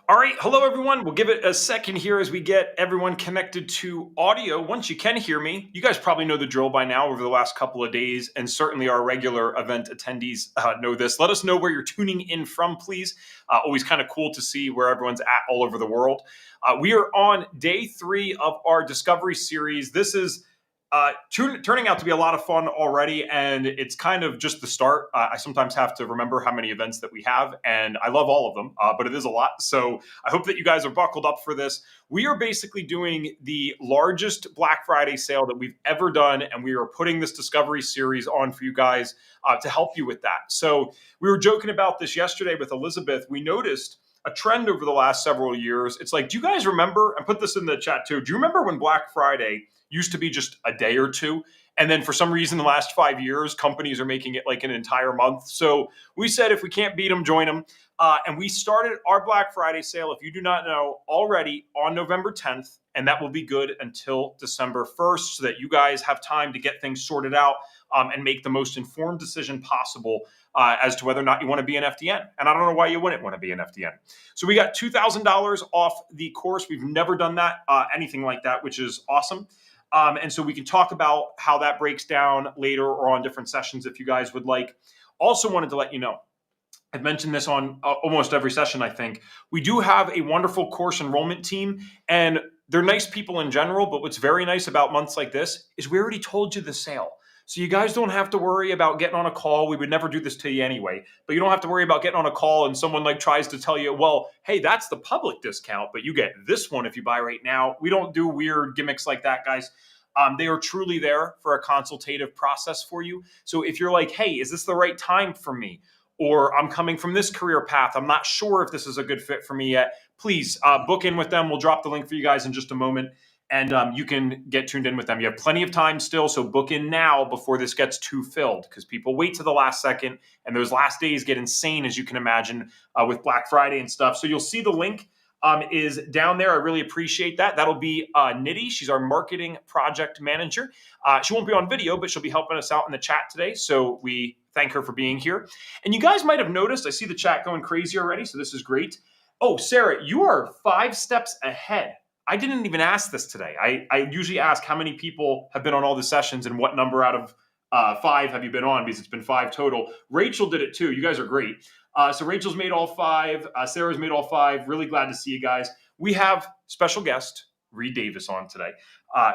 All right. Hello, everyone. We'll give it a second here as we get everyone connected to audio. Once you can hear me, you guys probably know the drill by now over the last couple of days, and certainly our regular event attendees know this. Let us know where you're tuning in from, please. Always kind of cool to see where everyone's at all over the world. We are on day 3 of our Discovery Series. This is turning out to be a lot of fun already, and it's kind of just the start. I sometimes have to remember how many events that we have, and I love all of them, but it is a lot. So I hope that you guys are buckled up for this. We are basically doing the largest Black Friday sale that we've ever done, and we are putting this Discovery Series on for you guys to help you with that. So we were joking about this yesterday with Elizabeth. We noticed a trend over the last several years. It's like, do you guys remember, and put this in the chat too, do you remember when Black Friday used to be just a day or two? And then for some reason, the last 5 years, companies are making it like an entire month. So we said, if we can't beat them, join them. And we started our Black Friday sale, if you do not know, already on November 10th. And that will be good until December 1st so that you guys have time to get things sorted out and make the most informed decision possible as to whether or not you want to be an FDN. And I don't know why you wouldn't want to be an FDN. So we got $2,000 off the course. We've never done that, anything like that, which is awesome. And so we can talk about how that breaks down later or on different sessions if you guys would like. Also wanted to let you know, I've mentioned this on almost every session, I think. We do have a wonderful course enrollment team, and they're nice people in general, but what's very nice about months like this is we already told you the sale. So you guys don't have to worry about getting on a call. We would never do this to you anyway, but you don't have to worry about getting on a call and someone like tries to tell you, well, hey, that's the public discount, but you get this one if you buy right now. We don't do weird gimmicks like that, guys. They are truly there for a consultative process for you. So if you're like, hey, is this the right time for me? Or I'm coming from this career path, I'm not sure if this is a good fit for me yet, please book in with them. We'll drop the link for you guys in just a moment, and you can get tuned in with them. You have plenty of time still, so book in now before this gets too filled, because people wait to the last second, and those last days get insane, as you can imagine, with Black Friday and stuff. So you'll see the link is down there. I really appreciate that. That'll be Nidhi. She's our marketing project manager. She won't be on video, but she'll be helping us out in the chat today. So we thank her for being here. And you guys might have noticed, I see the chat going crazy already, so this is great. Oh, Sarah, you are 5 steps ahead. I didn't even ask this today. I usually ask how many people have been on all the sessions and what number out of 5 have you been on, because it's been 5 total. Rachel did it too. You guys are great. So Rachel's made all 5. Sarah's made all 5. Really glad to see you guys. We have special guest Reed Davis on today,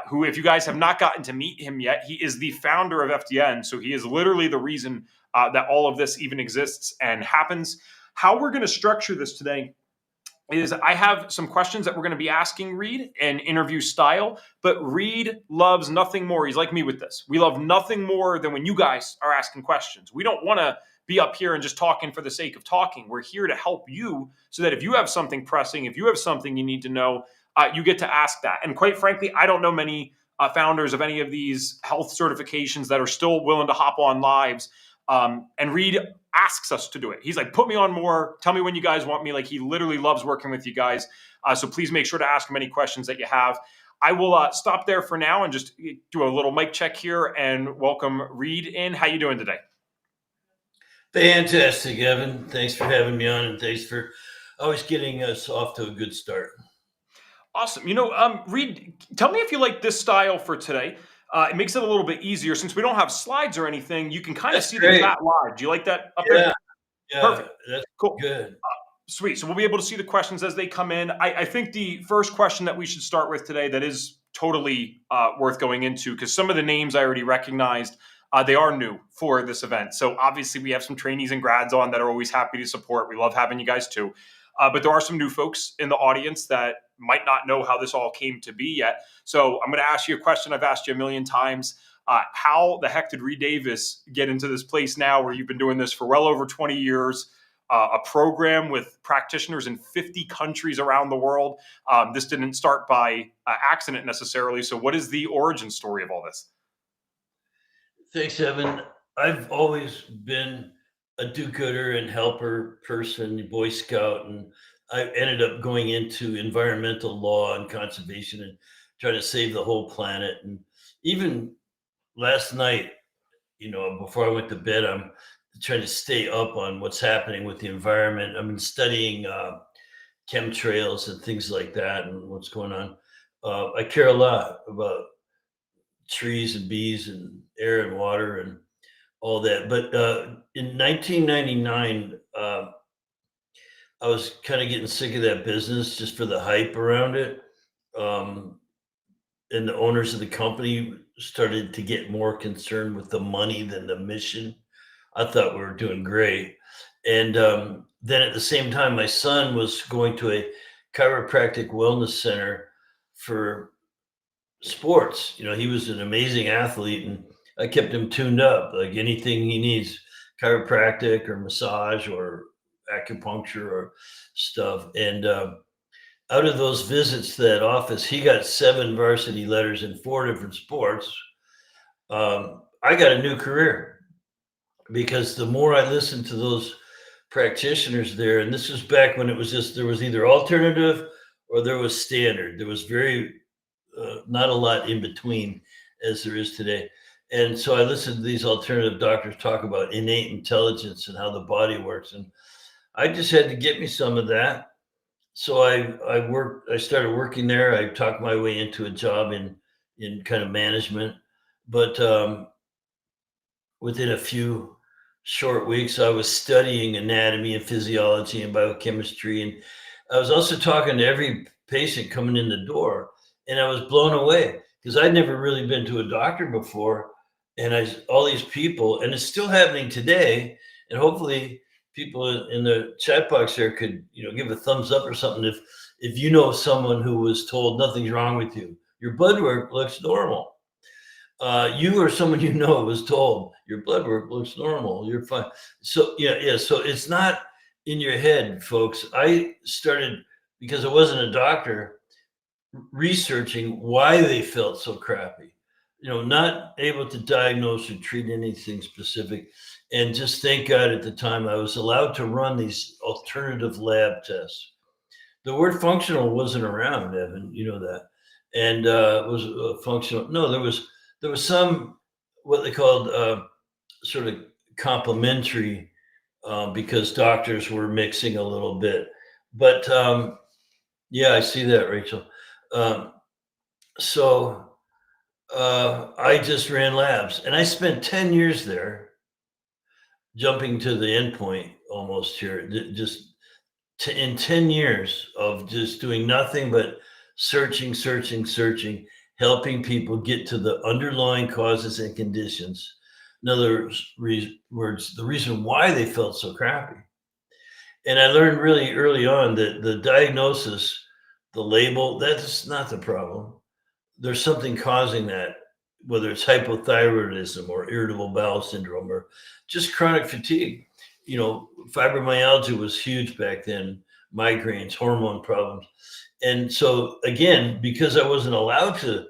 who, if you guys have not gotten to meet him yet, he is the founder of FDN. So he is literally the reason that all of this even exists and happens. How we're going to structure this today is I have some questions that we're going to be asking Reed in interview style, but Reed loves nothing more. He's like me with this. We love nothing more than when you guys are asking questions. We don't want to be up here and just talking for the sake of talking. We're here to help you so that if you have something pressing, if you have something you need to know, you get to ask that. And quite frankly, I don't know many founders of any of these health certifications that are still willing to hop on lives. And Reed asks us to do it. He's like, put me on more. Tell me when you guys want me. Like, he literally loves working with you guys. So please make sure to ask him any questions that you have. I will stop there for now and just do a little mic check here and welcome Reed in. How you doing today? Fantastic, Evan. Thanks for having me on, and thanks for always getting us off to a good start. Awesome. Reed, tell me if you like this style for today. It makes it a little bit easier since we don't have slides or anything. You can kind of see the chat live. Do you like that up there? Yeah, perfect. That's cool. Good. Sweet. So we'll be able to see the questions as they come in. I think the first question that we should start with today that is totally worth going into, because some of the names I already recognized, they are new for this event. So obviously we have some trainees and grads on that are always happy to support. We love having you guys too. But there are some new folks in the audience that might not know how this all came to be yet. So I'm going to ask you a question I've asked you a million times. How the heck did Reed Davis get into this place now where you've been doing this for well over 20 years, a program with practitioners in 50 countries around the world? This didn't start by accident necessarily. So what is the origin story of all this? Thanks, Evan. I've always been a do-gooder and helper person, Boy Scout, and I ended up going into environmental law and conservation and trying to save the whole planet. And even last night, before I went to bed, I'm trying to stay up on what's happening with the environment. I've been studying chemtrails and things like that and what's going on. I care a lot about trees and bees and air and water and all that. But in 1999, I was kind of getting sick of that business just for the hype around it. Um, and the owners of the company started to get more concerned with the money than the mission. I thought we were doing great. And then at the same time, my son was going to a chiropractic wellness center for sports. He was an amazing athlete, and I kept him tuned up. Like anything he needs, chiropractic or massage or acupuncture or stuff. And out of those visits to that office, he got 7 varsity letters in 4 different sports. I got a new career because the more I listened to those practitioners there, and this was back when it was just there was either alternative or there was standard. There was very not a lot in between as there is today. And so I listened to these alternative doctors talk about innate intelligence and how the body works, and I just had to get me some of that. So I started working there. I talked my way into a job in kind of management, but within a few short weeks, I was studying anatomy and physiology and biochemistry. And I was also talking to every patient coming in the door. And I was blown away because I'd never really been to a doctor before. And all these people, and it's still happening today. And hopefully, people in the chat box there could, give a thumbs up or something if you know someone who was told nothing's wrong with you. Your blood work looks normal. You or someone was told your blood work looks normal, you're fine. So yeah. So it's not in your head, folks. I started because I wasn't a doctor researching why they felt so crappy. Not able to diagnose or treat anything specific. And just thank God at the time I was allowed to run these alternative lab tests. The word functional wasn't around, Evan. You know that, and it was functional. No, there was some what they called sort of complementary because doctors were mixing a little bit. But yeah, I see that, Rachel. Um, so I just ran labs, and I spent 10 years there, jumping to the end point almost here. Just in 10 years of just doing nothing but searching, helping people get to the underlying causes and conditions. In other words, the reason why they felt so crappy. And I learned really early on that the diagnosis, the label, that's not the problem. There's something causing that, whether it's hypothyroidism or irritable bowel syndrome or just chronic fatigue. Fibromyalgia was huge back then, migraines, hormone problems. And so, again, because I wasn't allowed to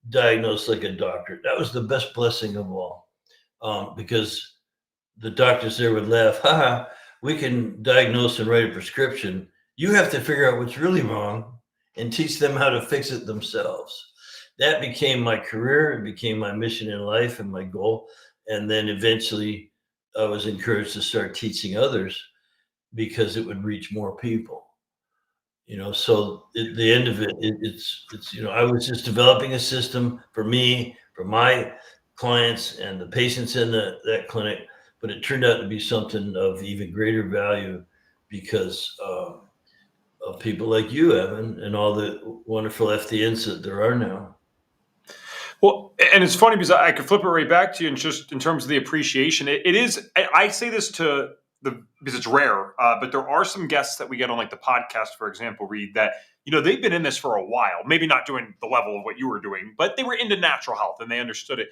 diagnose like a doctor, that was the best blessing of all. Because the doctors there would laugh, haha, we can diagnose and write a prescription. You have to figure out what's really wrong and teach them how to fix it themselves. That became my career. It became my mission in life and my goal. And then eventually I was encouraged to start teaching others because it would reach more people. So at the end of it, it's I was just developing a system for me, for my clients and the patients in that clinic, but it turned out to be something of even greater value because of people like you, Evan, and all the wonderful FDNs that there are now. Well, and it's funny because I could flip it right back to you, and just in terms of the appreciation, it is. I say this to because it's rare, but there are some guests that we get on like the podcast, for example, Reed, that they've been in this for a while, maybe not doing the level of what you were doing, but they were into natural health and they understood it.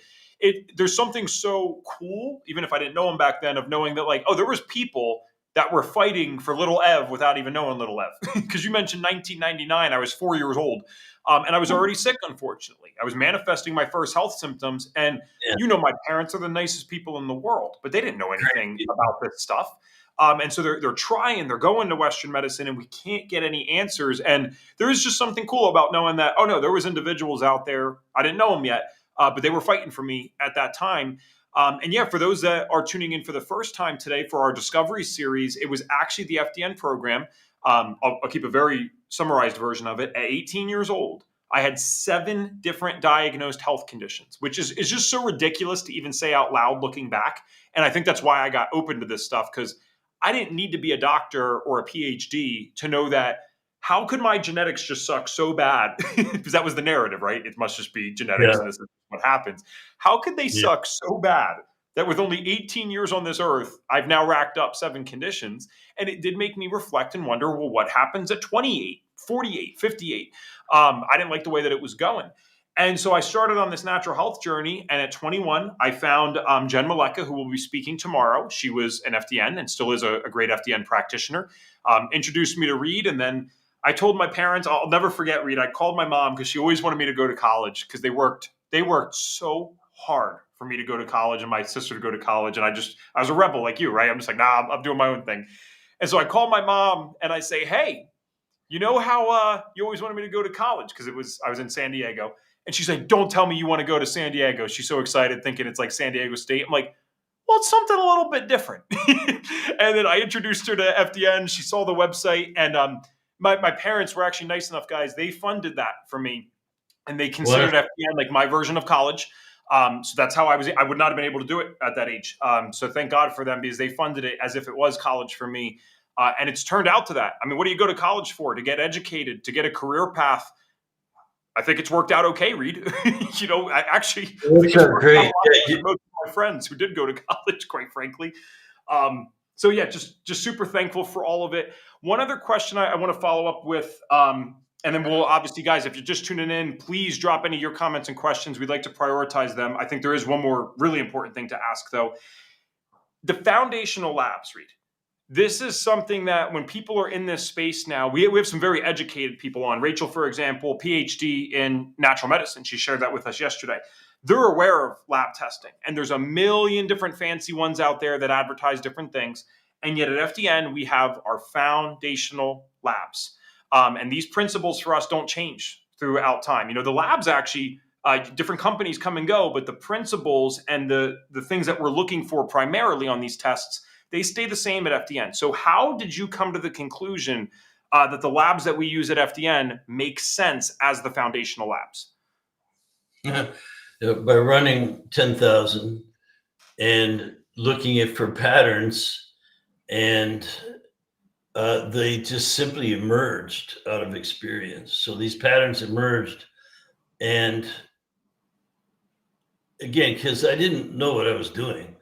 There's something so cool, even if I didn't know them back then, of knowing that like, oh, there was people that were fighting for little Ev without even knowing little Ev. Because you mentioned 1999, I was 4 years old. And I was already sick, unfortunately. I was manifesting my first health symptoms. And, Yeah, my parents are the nicest people in the world, but they didn't know anything about this stuff. And so they're trying, they're going to Western medicine, and we can't get any answers. And there is just something cool about knowing that, oh, no, there was individuals out there. I didn't know them yet, but they were fighting for me at that time. And yeah, for those that are tuning in for the first time today for our Discovery Series, it was actually the FDN program. I'll keep a very summarized version of it. At 18 years old, I had 7 different diagnosed health conditions, which is just so ridiculous to even say out loud looking back. And I think that's why I got open to this stuff, because I didn't need to be a doctor or a PhD to know that how could my genetics just suck so bad? Because that was the narrative, right? It must just be genetics Yeah. and this is what happens. How could they Yeah. suck so bad that with only 18 years on this earth, I've now racked up 7 conditions? And it did make me reflect and wonder, well, what happens at 28, 48, 58? I didn't like the way that it was going. And so I started on this natural health journey. And at 21, I found Jen Maleka, who will be speaking tomorrow. She was an FDN and still is a great FDN practitioner. Introduced me to Reed. And then I told my parents, I'll never forget Reed. I called my mom because she always wanted me to go to college, because they worked so hard for me to go to college and my sister to go to college. And I was a rebel like you, right? I'm just like, nah, I'm doing my own thing. And so I called my mom and I say, hey, you know how you always wanted me to go to college? Because I was in San Diego. And she's like, don't tell me you want to go to San Diego. She's so excited, thinking it's like San Diego State. I'm like, well, it's something a little bit different. And then I introduced her to FDN. She saw the website, and my parents were actually nice enough, guys. They funded that for me, and they considered Wonderful. FDN like my version of college. So that's how I would not have been able to do it at that age. So thank God for them, because they funded it as if it was college for me. And it's turned out to that. I mean, what do you go to college for? To get educated, to get a career path. I think it's worked out okay, Reed. I think Those it's are worked out a great. lot Yeah, better than most of my friends who did go to college, quite frankly. So yeah, just super thankful for all of it. One other question I want to follow up with, and then we'll obviously, guys, if you're just tuning in, please drop any of your comments and questions. We'd like to prioritize them. I think there is one more really important thing to ask, though. The foundational labs, Reed. This is something that when people are in this space now, we have some very educated people on. Rachel, for example, PhD in natural medicine. She shared that with us yesterday. They're aware of lab testing, and there's a million different fancy ones out there that advertise different things. And yet at FDN, we have our foundational labs. And these principles for us don't change throughout time. The labs actually, different companies come and go, but the principles and the things that we're looking for primarily on these tests, they stay the same at FDN. So how did you come to the conclusion that the labs that we use at FDN make sense as the foundational labs? By running 10,000 and looking at for patterns, and they just simply emerged out of experience. So these patterns emerged, and again, because I didn't know what I was doing,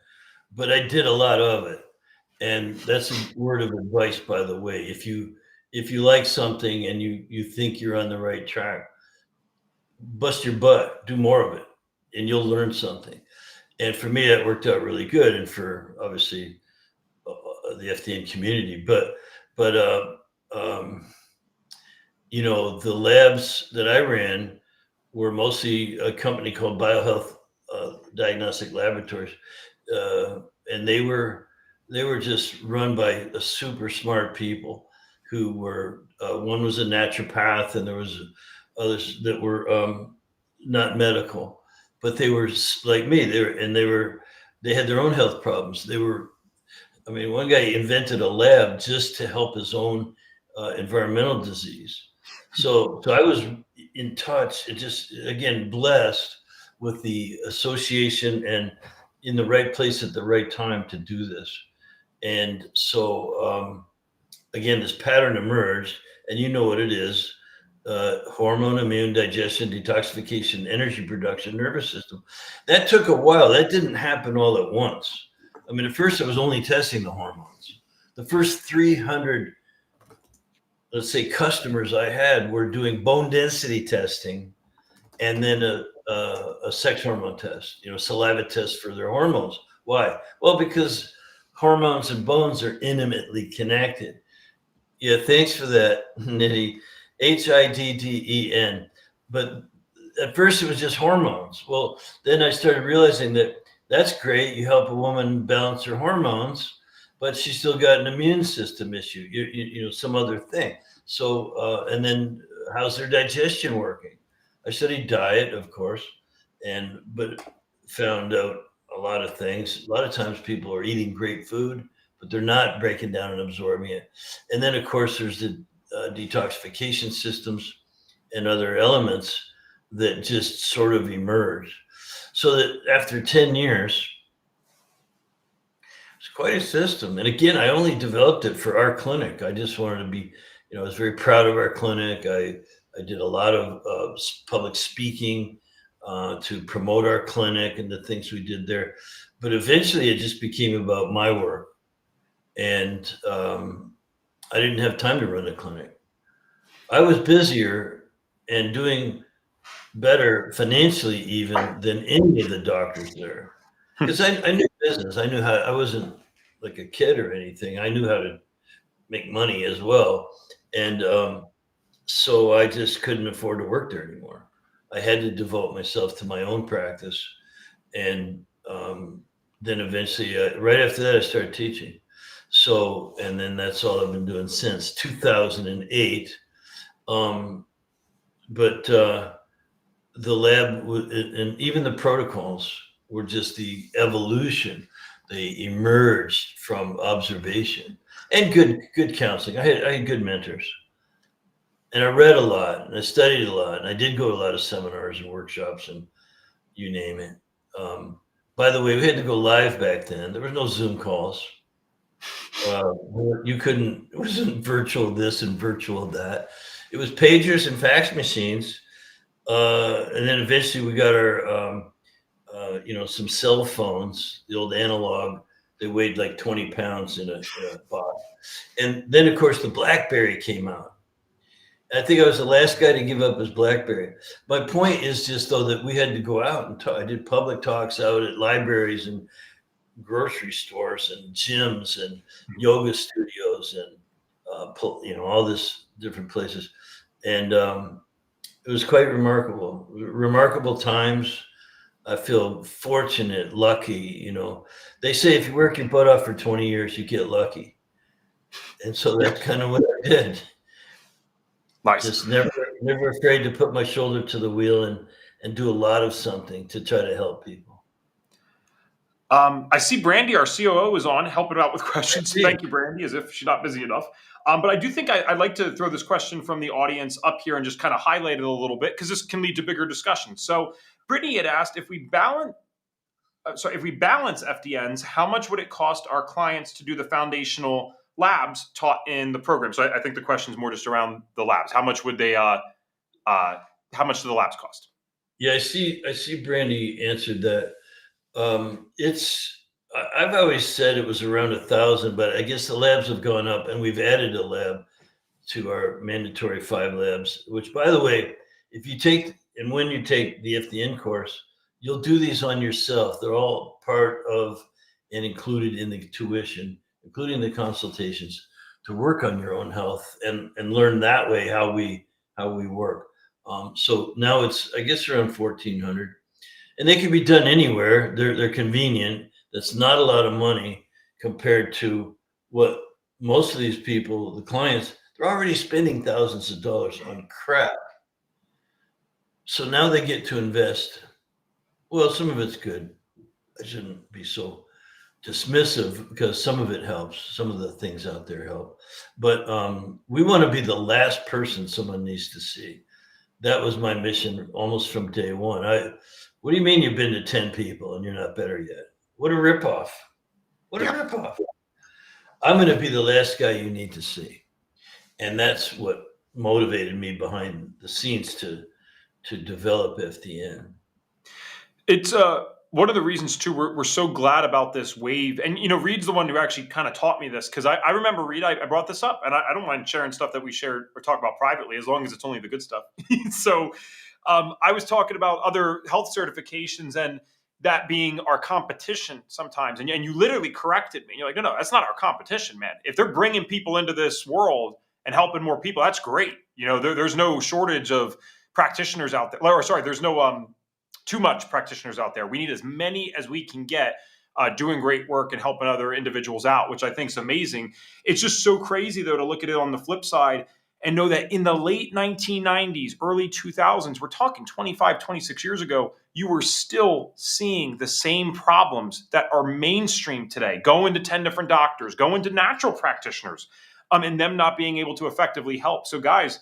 but I did a lot of it. And that's a word of advice, by the way. If you like something and you think you're on the right track, bust your butt, do more of it, and you'll learn something. And for me, that worked out really good, and for obviously the FDN community. But um, the labs that I ran were mostly a company called Biohealth Diagnostic Laboratories, and they were just run by a super smart people who were one was a naturopath, and there was others that were not medical, but they were like me. They had their own health problems. I mean, one guy invented a lab just to help his own environmental disease. So I was in touch, and just again blessed with the association and in the right place at the right time to do this. And so again, this pattern emerged, and you know what it is: hormone, immune, digestion, detoxification, energy production, nervous system. That took a while. That didn't happen all at once. I mean, at first I was only testing the hormones. The first 300, let's say, customers I had were doing bone density testing, and then a sex hormone test, saliva test for their hormones. Why? Well, because hormones and bones are intimately connected. Yeah, thanks for that, Nitty. HIDDEN. But at first it was just hormones. Well, then I started realizing that that's great. You help a woman balance her hormones, but she's still got an immune system issue, some other thing. So, and then how's their digestion working? I studied diet, of course, but found out a lot of things. A lot of times people are eating great food, but they're not breaking down and absorbing it. And then, of course, there's the detoxification systems and other elements that just sort of emerge. So that after 10 years, it's quite a system. And again, I only developed it for our clinic. I just wanted to be, I was very proud of our clinic. I did a lot of public speaking to promote our clinic and the things we did there. But eventually it just became about my work. And I didn't have time to run the clinic. I was busier and doing better financially even than any of the doctors there. Because I knew business. I knew how, I wasn't like a kid or anything. I knew how to make money as well. And so I just couldn't afford to work there anymore. I had to devote myself to my own practice. And then eventually, right after that, I started teaching. So, and then that's all I've been doing since 2008. But the lab and even the protocols were just the evolution. They emerged from observation and good counseling. I had good mentors, and I read a lot and I studied a lot, and I did go to a lot of seminars and workshops and you name it. Um, by the way, we had to go live back then. There was no Zoom calls. You couldn't. It wasn't virtual this and virtual that. It was pagers and fax machines, and then eventually we got our some cell phones, the old analog. They weighed like 20 pounds in a box. And then, of course, the BlackBerry came out. I think I was the last guy to give up his BlackBerry. My point is just, though, that we had to go out and talk. I did public talks out at libraries and grocery stores and gyms and yoga studios and, all this different places. And it was quite remarkable. Remarkable times. I feel fortunate, lucky. They say if you work your butt off for 20 years, you get lucky. And so that's kind of what I did. Nice. Just never afraid to put my shoulder to the wheel and do a lot of something to try to help people. I see Brandy, our COO, is on helping out with questions. Brandy. Thank you, Brandy, as if she's not busy enough. But I do think I'd like to throw this question from the audience up here and just kind of highlight it a little bit because this can lead to bigger discussions. So Brittany had asked if we balance FDNs, how much would it cost our clients to do the foundational labs taught in the program? So I think the question is more just around the labs. How much would they? How much do the labs cost? Yeah, I see. Brandy answered that. I've always said it was around 1,000, but I guess the labs have gone up, and we've added a lab to our mandatory 5 labs. Which, by the way, if you take and when you take the FDN course, you'll do these on yourself. They're all part of and included in the tuition, including the consultations, to work on your own health and learn that way how we work. So now it's, I guess, around 1,400, and they can be done anywhere. They're convenient. That's not a lot of money compared to what most of these people, the clients, they're already spending thousands of dollars on crap. So now they get to invest. Well, some of it's good. I shouldn't be so dismissive because some of it helps. Some of the things out there help. But we want to be the last person someone needs to see. That was my mission almost from day one. What do you mean you've been to 10 people and you're not better yet? What a ripoff. What a ripoff. I'm going to be the last guy you need to see. And that's what motivated me behind the scenes to develop FDN. It's one of the reasons too. We're so glad about this wave, and Reed's the one who actually kind of taught me this because I remember Reed. I brought this up, and I don't mind sharing stuff that we shared or talk about privately as long as it's only the good stuff. So I was talking about other health certifications and that being our competition sometimes, and you literally corrected me. You're like, no, that's not our competition, man. If they're bringing people into this world and helping more people, that's great. There's no shortage of practitioners out there. Or sorry, there's no too much practitioners out there. We need as many as we can get doing great work and helping other individuals out, which I think is amazing. It's just so crazy, though, to look at it on the flip side and know that in the late 1990s, early 2000s, we're talking 25, 26 years ago, you were still seeing the same problems that are mainstream today. Going to 10 different doctors, going to natural practitioners, and them not being able to effectively help. So, guys,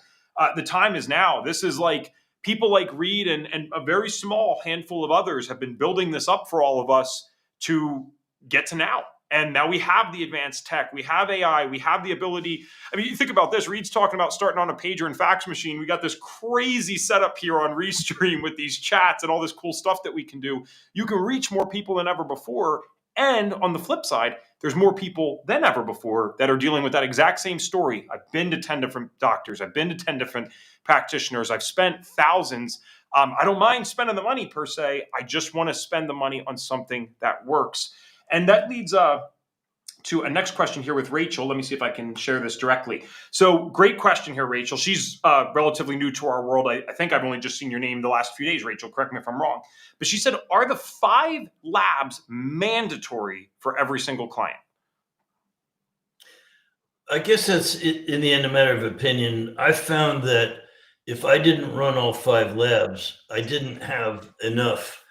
the time is now. This is like people like Reed and a very small handful of others have been building this up for all of us to get to now. And now we have the advanced tech, we have AI, we have the ability. I mean, you think about this. Reed's talking about starting on a pager and fax machine. We got this crazy setup here on Restream with these chats and all this cool stuff that we can do. You can reach more people than ever before. And on the flip side, there's more people than ever before that are dealing with that exact same story. I've been to 10 different doctors. I've been to 10 different practitioners. I've spent thousands. I don't mind spending the money per se. I just want to spend the money on something that works. And that leads to a next question here with Rachel. Let me see if I can share this directly. So great question here, Rachel. She's relatively new to our world. I think I've only just seen your name the last few days, Rachel. Correct me if I'm wrong. But she said, are the 5 labs mandatory for every single client? I guess that's in the end a matter of opinion. I found that if I didn't run all 5 labs, I didn't have enough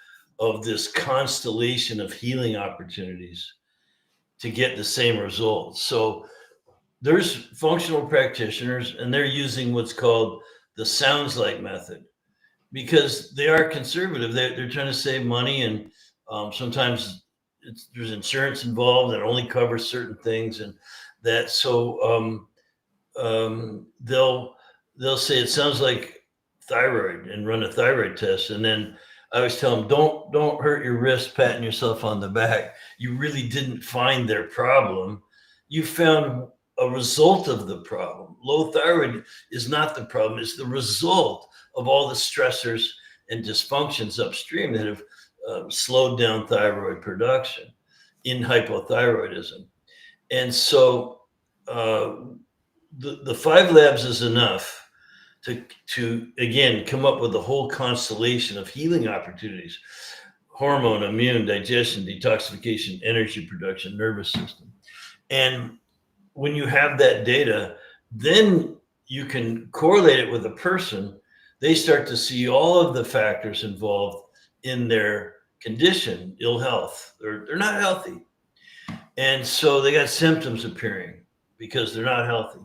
of this constellation of healing opportunities to get the same results. So there's functional practitioners, and they're using what's called the sounds like method because they are conservative. They're trying to save money, and sometimes there's insurance involved that only covers certain things, and that they'll say it sounds like thyroid and run a thyroid test, and then I always tell them don't hurt your wrist patting yourself on the back. You really didn't find their problem. You found a result of the problem. Low thyroid is not the problem. It's the result of all the stressors and dysfunctions upstream that have slowed down thyroid production in hypothyroidism. And so the 5 labs is enough to again come up with a whole constellation of healing opportunities: hormone, immune, digestion, detoxification, energy production, nervous system. And when you have that data, then you can correlate it with a person. They start to see all of the factors involved in their condition, ill health. They're not healthy. And so they got symptoms appearing because they're not healthy.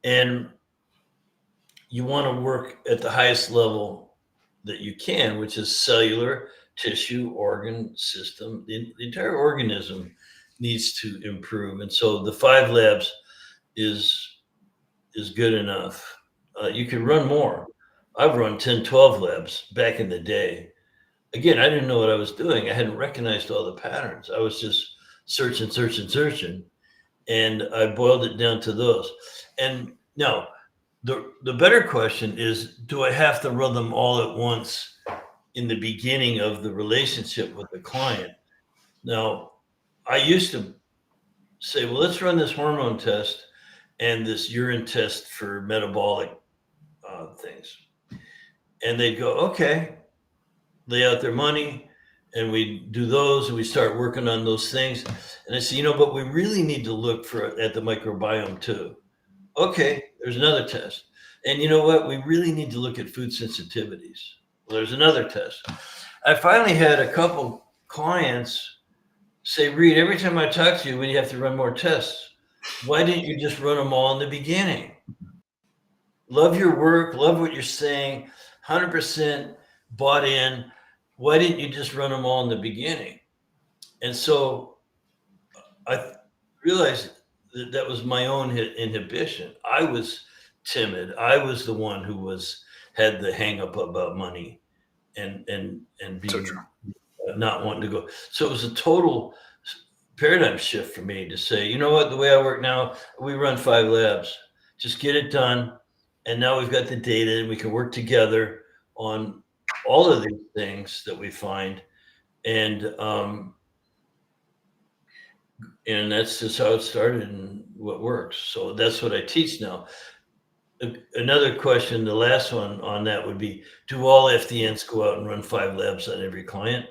And you want to work at the highest level that you can, which is cellular, tissue, organ, system. The entire organism needs to improve. And so the 5 labs is good enough. You can run more. I've run 10, 12 labs back in the day. Again, I didn't know what I was doing. I hadn't recognized all the patterns. I was just searching. And I boiled it down to those. And now, the better question is, do I have to run them all at once in the beginning of the relationship with the client? Now, I used to say, well, let's run this hormone test and this urine test for metabolic things. And they'd go, okay, lay out their money, and we do those, and we start working on those things. And I say, but we really need to look at the microbiome too. Okay, there's another test. And you know what? We really need to look at food sensitivities. Well, there's another test. I finally had a couple clients say, Reed, every time I talk to you, we have to run more tests. Why didn't you just run them all in the beginning? Love your work, love what you're saying, 100% bought in. Why didn't you just run them all in the beginning? And so I realized that was my own inhibition. I was timid. I was the one who had the hang up about money and being not wanting to go. So it was a total paradigm shift for me to say, you know what, the way I work now, we run 5 labs, just get it done. And now we've got the data and we can work together on all of these things that we find. And that's just how it started and what works. So that's what I teach now. Another question, the last one on that would be, do all FDNs go out and run 5 labs on every client?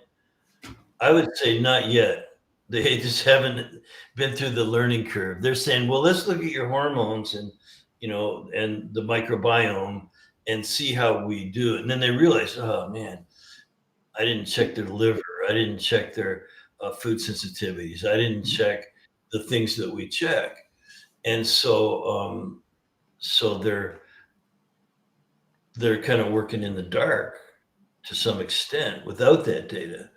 I would say not yet. They just haven't been through the learning curve. They're saying, well, let's look at your hormones and and the microbiome, and see how we do it. And then they realize, oh man, I didn't check their liver. I didn't check their food sensitivities. I didn't check the things that we check. And so they're kind of working in the dark to some extent without that data.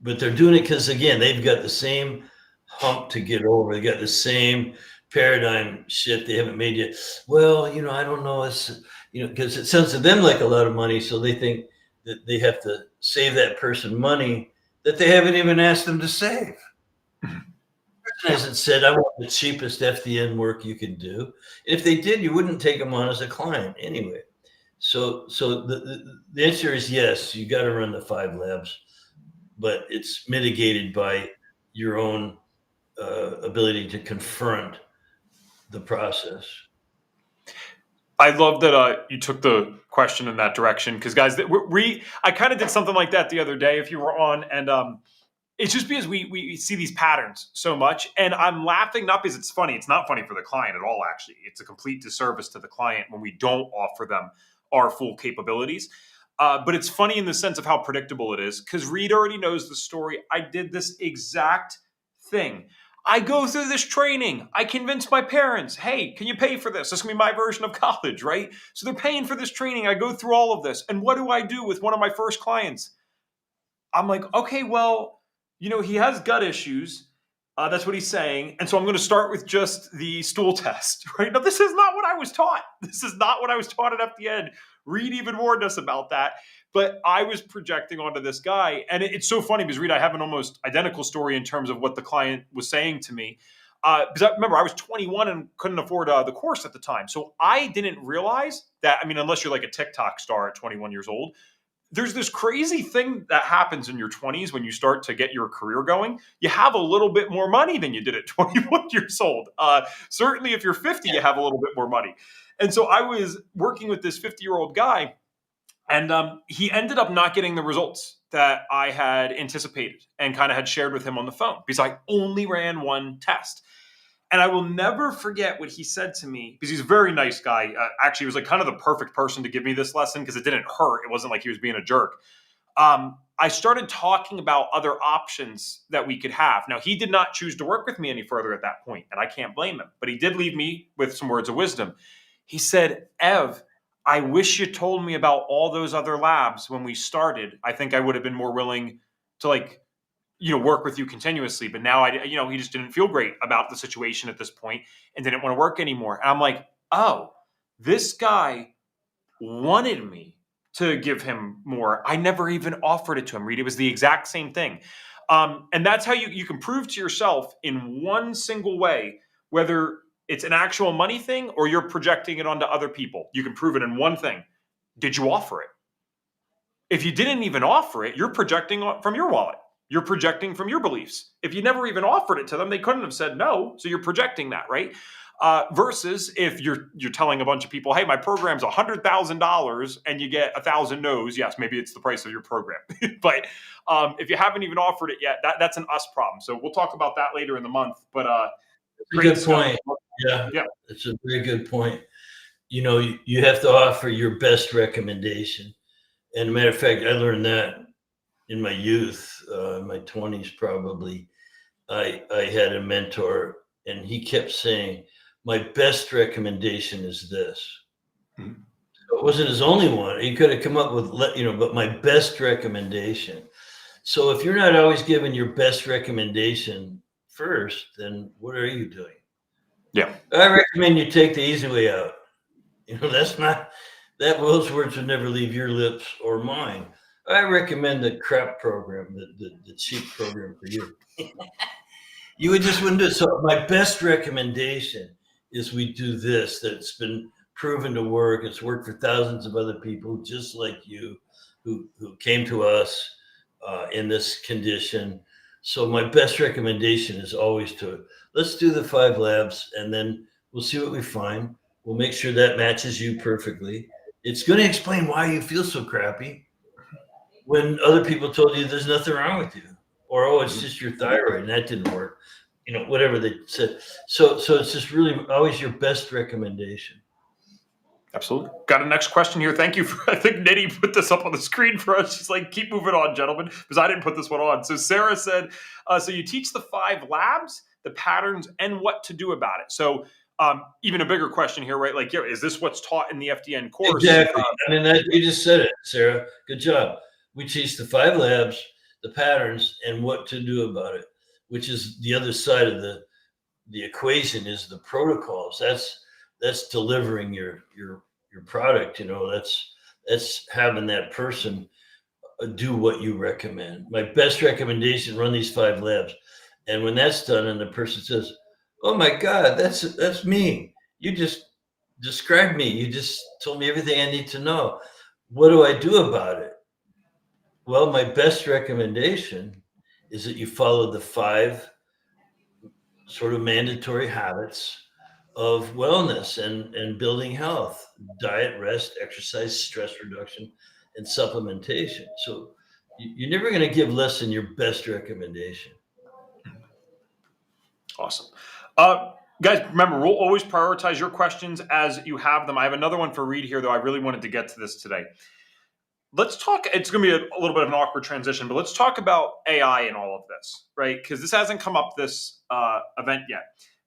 But they're doing it because, again, they've got the same hump to get over. They got the same paradigm shift they haven't made yet. Well, I don't know. It's, because it sounds to them like a lot of money. So they think that they have to save that person money that they haven't even asked them to save. As it said, I want the cheapest FDN work you can do. And if they did, you wouldn't take them on as a client anyway. So the answer is yes, you got to run the 5 labs, but it's mitigated by your own ability to confront the process. I love that you took the question in that direction, because guys, I kind of did something like that the other day if you were on, and it's just because we see these patterns so much, and I'm laughing not because it's funny. It's not funny for the client at all, actually. It's a complete disservice to the client when we don't offer them our full capabilities. But it's funny in the sense of how predictable it is, because Reed already knows the story. I did this exact thing. I go through this training. I convince my parents, hey, can you pay for this? This is going to be my version of college, right? So they're paying for this training. I go through all of this. And what do I do with one of my first clients? I'm like, okay, well, he has gut issues. That's what he's saying. And so I'm going to start with just the stool test, right? Now, this is not what I was taught. This is not what I was taught at FDN. Reed even warned us about that. But I was projecting onto this guy. And it's so funny because, Reed, I have an almost identical story in terms of what the client was saying to me. Because I remember I was 21 and couldn't afford the course at the time. So I didn't realize that, unless you're like a TikTok star at 21 years old, there's this crazy thing that happens in your 20s when you start to get your career going. You have a little bit more money than you did at 21 years old. Certainly if you're 50, you have a little bit more money. And so I was working with this 50-year-old guy, and he ended up not getting the results that I had anticipated and kind of had shared with him on the phone, because I only ran one test. And I will never forget what he said to me, because he's a very nice guy. Actually, he was like kind of the perfect person to give me this lesson, because it didn't hurt. It wasn't like he was being a jerk. I started talking about other options that we could have. Now, he did not choose to work with me any further at that point, and I can't blame him. But he did leave me with some words of wisdom. He said, Ev, I wish you told me about all those other labs when we started. I think I would have been more willing to work with you continuously. But now he just didn't feel great about the situation at this point and didn't want to work anymore. And I'm like, oh, this guy wanted me to give him more. I never even offered it to him, Reed. It was the exact same thing. And that's how you can prove to yourself in one single way, whether it's an actual money thing or you're projecting it onto other people. You can prove it in one thing. Did you offer it? If you didn't even offer it, you're projecting from your wallet. You're projecting from your beliefs. If you never even offered it to them, they couldn't have said no. So you're projecting that, right? Versus if you're telling a bunch of people, hey, my program's $100,000 and you get 1,000 no's. Yes, maybe it's the price of your program. But if you haven't even offered it yet, that's an us problem. So we'll talk about that later in the month. But good point. Yeah, it's a very good point. You have to offer your best recommendation. And a matter of fact, I learned that in my youth, in my 20s probably. I had a mentor, and he kept saying, my best recommendation is this. Mm-hmm. So it wasn't his only one. He could have come up with, but my best recommendation. So if you're not always giving your best recommendation first, then what are you doing? Yeah. I recommend you take the easy way out. Those words would never leave your lips or mine. I recommend the crap program, the cheap program for you. You would just wouldn't do it. So my best recommendation is we do this. That's been proven to work. It's worked for thousands of other people just like you who came to us in this condition. So my best recommendation is always let's do the 5 labs, and then we'll see what we find. We'll make sure that matches you perfectly. It's going to explain why you feel so crappy when other people told you there's nothing wrong with you, or, oh, it's just your thyroid and that didn't work. whatever they said. So it's just really always your best recommendation. Absolutely. Got a next question here. Thank you for, I think Nitty put this up on the screen for us. She's like, keep moving on, gentlemen, because I didn't put this one on. So Sarah said, so you teach the 5 labs, the patterns, and what to do about it. So even a bigger question here, right? Like, is this what's taught in the FDN course? Exactly. I mean, you just said it, Sarah. Good job. We teach the 5 labs, the patterns, and what to do about it, which is the other side of the equation is the protocols. That's delivering your product. That's having that person do what you recommend. My best recommendation: run these 5 labs, and when that's done, and the person says, "Oh my God, that's me. You just described me. You just told me everything I need to know. What do I do about it?" Well, my best recommendation is that you follow the 5 sort of mandatory habits of wellness and building health: diet, rest, exercise, stress reduction, and supplementation. So you're never going to give less than your best recommendation. Awesome. Guys, remember, we'll always prioritize your questions as you have them. I have another one for Reed here, though. I really wanted to get to this today. Let's talk. It's going to be a little bit of an awkward transition, but let's talk about AI and all of this, right? Because this hasn't come up this event yet.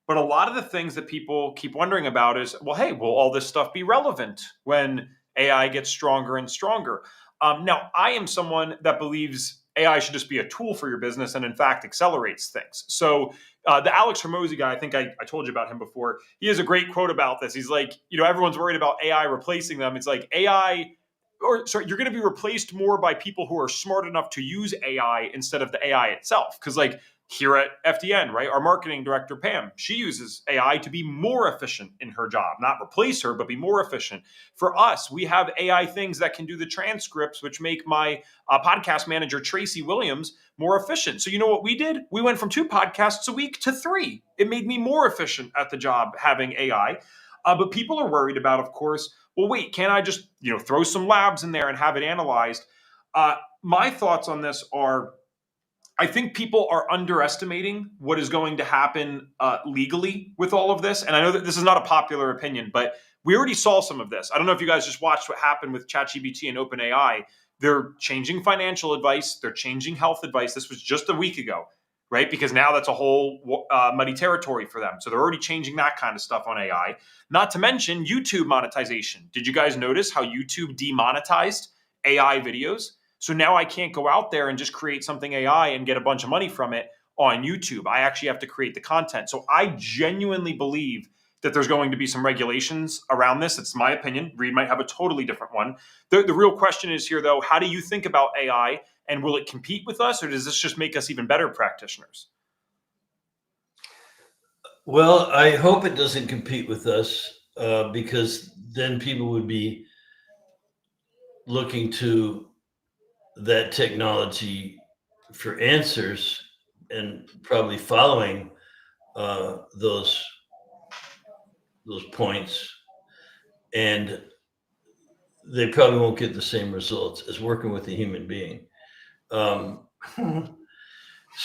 But a lot of the things that people keep wondering about is, well, hey, will all this stuff be relevant when AI gets stronger and stronger? Now, I am someone that believes AI should just be a tool for your business and, in fact, accelerates things. So, the Alex Hormozy guy, I think I told you about him before. He has a great quote about this. He's like, everyone's worried about AI replacing them. It's like AI or sorry, you're going to be replaced more by people who are smart enough to use AI instead of the AI itself. Because like here at FDN, right, our marketing director, Pam, she uses AI to be more efficient in her job, not replace her, but be more efficient. For us, we have AI things that can do the transcripts, which make my podcast manager, Tracy Williams, more efficient. So you know what we did? We went from 2 podcasts a week to 3. It made me more efficient at the job having AI. But people are worried about, of course, well, wait, can't I just throw some labs in there and have it analyzed? My thoughts on this are, I think people are underestimating what is going to happen legally with all of this. And I know that this is not a popular opinion, but we already saw some of this. I don't know if you guys just watched what happened with ChatGPT and OpenAI. They're changing financial advice. They're changing health advice. This was just a week ago, right? Because now that's a whole muddy territory for them. So they're already changing that kind of stuff on AI. Not to mention YouTube monetization. Did you guys notice how YouTube demonetized AI videos? So now I can't go out there and just create something AI and get a bunch of money from it on YouTube. I actually have to create the content. So I genuinely believe that there's going to be some regulations around this. It's my opinion. Reed might have a totally different one. The real question is here, though, how do you think about AI, and will it compete with us, or does this just make us even better practitioners? Well, I hope it doesn't compete with us because then people would be looking to that technology for answers and probably following those points, and they probably won't get the same results as working with a human being. So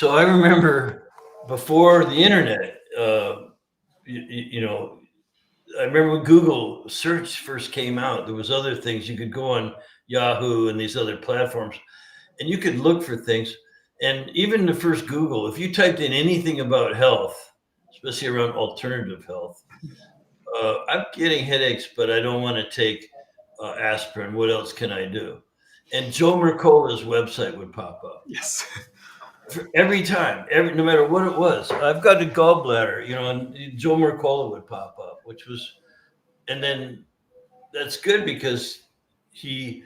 I remember before the internet, I remember when Google search first came out, there was other things. You could go on Yahoo and these other platforms, and you could look for things. And even the first Google, if you typed in anything about health, especially around alternative health, I'm getting headaches, but I don't want to take aspirin. What else can I do? And Joe Mercola's website would pop up. Yes. Every time, no matter what it was. I've got a gallbladder, and Joe Mercola would pop up, and then that's good because he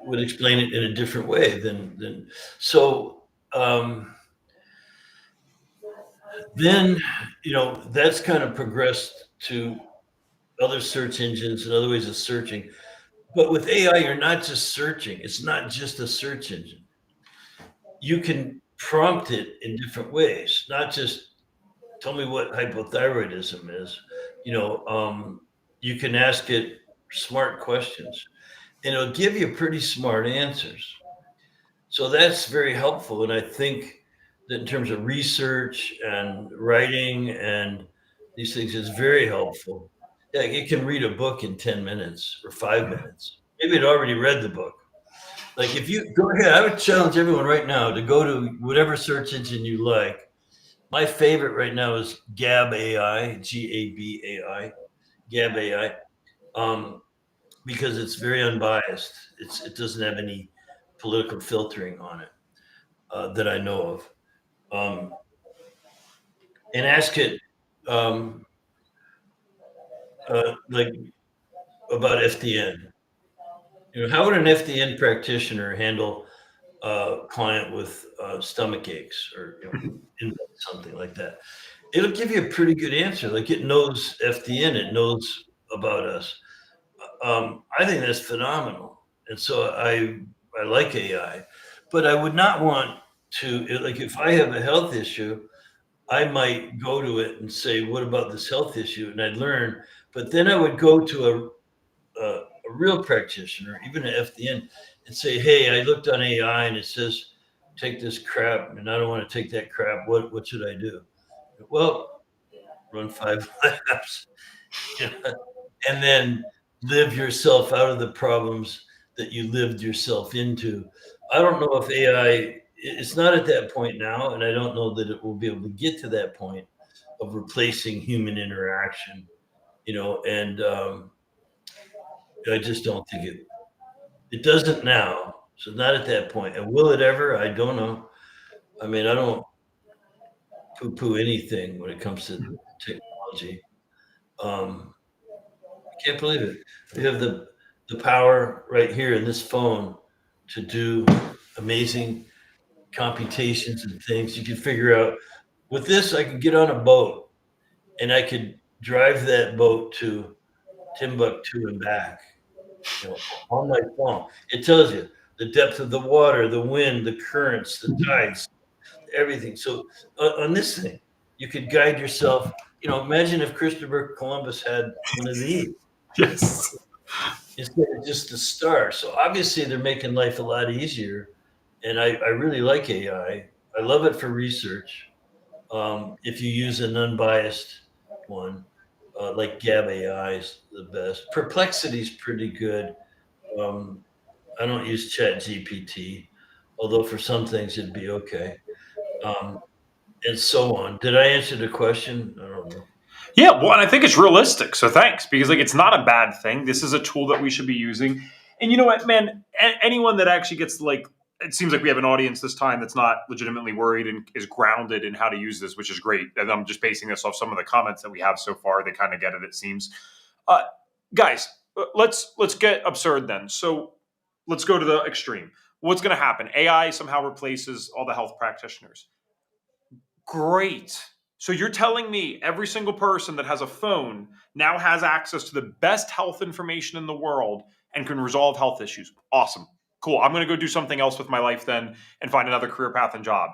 would explain it in a different way than so. Then, that's kind of progressed to other search engines and other ways of searching. But with AI, you're not just searching. It's not just a search engine. You can prompt it in different ways, not just tell me what hypothyroidism is. You can ask it smart questions, and it'll give you pretty smart answers. So that's very helpful. And I think in terms of research and writing and these things is very helpful. Yeah, it can read a book in 10 minutes or 5 minutes. Maybe it already read the book. Like if you go ahead, I would challenge everyone right now to go to whatever search engine you like. My favorite right now is Gab AI, GABAI, Gab AI, because it's very unbiased. It doesn't have any political filtering on it that I know of. Um, and ask it um, like about FDN. How would an FDN practitioner handle a client with stomach aches or something like that? It'll give you a pretty good answer. Like it knows FDN, it knows about us. I think that's phenomenal, and so I like AI, but I would not want to like if I have a health issue, I might go to it and say, "What about this health issue?" And I'd learn, but then I would go to a real practitioner, even an FDN, and say, "Hey, I looked on AI and it says take this crap, and I don't want to take that crap. What should I do?" Well, run 5 laps, you know, and then live yourself out of the problems that you lived yourself into. I don't know if AI, it's not at that point now, and I don't know that it will be able to get to that point of replacing human interaction, and I just don't think it doesn't now. So not at that point. And will it ever? I don't know. I mean, I don't poo-poo anything when it comes to technology. I can't believe it. We have the power right here in this phone to do amazing computations and things. You can figure out with this, I can get on a boat and I could drive that boat to Timbuktu and back, on my phone. It tells you the depth of the water, the wind, the currents, the tides, everything. So on this thing, you could guide yourself. Imagine if Christopher Columbus had one of these Yes. instead of just the star. So obviously they're making life a lot easier. And I really like AI. I love it for research. If you use an unbiased one, like Gab AI is the best. Perplexity is pretty good. Um, I don't use Chat GPT, although for some things it'd be okay. Um, and so on. Did I answer the question? I don't know. Yeah, well, and I think it's realistic. So thanks, because like it's not a bad thing. This is a tool that we should be using. And you know what, man? Anyone that actually gets like, it seems like we have an audience this time that's not legitimately worried and is grounded in how to use this, which is great. And I'm just basing this off some of the comments that we have so far. They kind of get it. It seems. Uh, Guys, let's get absurd then. So let's go to the extreme. What's going to happen? AI somehow replaces all the health practitioners. Great. So you're telling me every single person that has a phone now has access to the best health information in the world and can resolve health issues. Awesome. Cool. I'm going to go do something else with my life then and find another career path and job.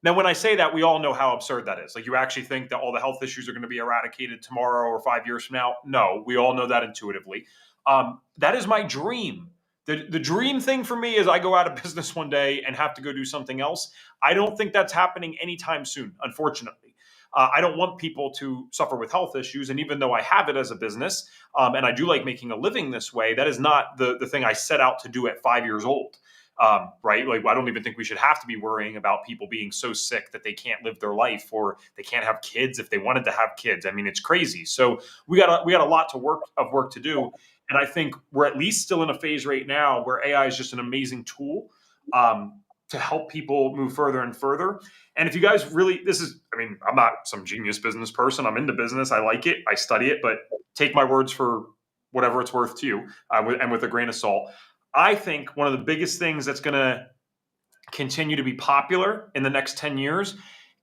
Now, when I say that, we all know how absurd that is. Like, you actually think that all the health issues are going to be eradicated tomorrow or 5 years from now? No, we all know that intuitively. That is my dream. The dream thing for me is I go out of business one day and have to go do something else. I don't think that's happening anytime soon, unfortunately. I don't want people to suffer with health issues. And even though I have it as a business, and I do like making a living this way, that is not the thing I set out to do at 5 years old. Right? Like, I don't even think we should have to be worrying about people being so sick that they can't live their life or they can't have kids if they wanted to have kids. I mean, it's crazy. So we got a lot to work to do. And I think we're at least still in a phase right now where AI is just an amazing tool to help people move further and further. And if you guys really, I mean, I'm not some genius business person. I'm into business. I like it. I study it, but take my words for whatever it's worth to you, and with a grain of salt. I think one of the biggest things that's going to continue to be popular in the next 10 years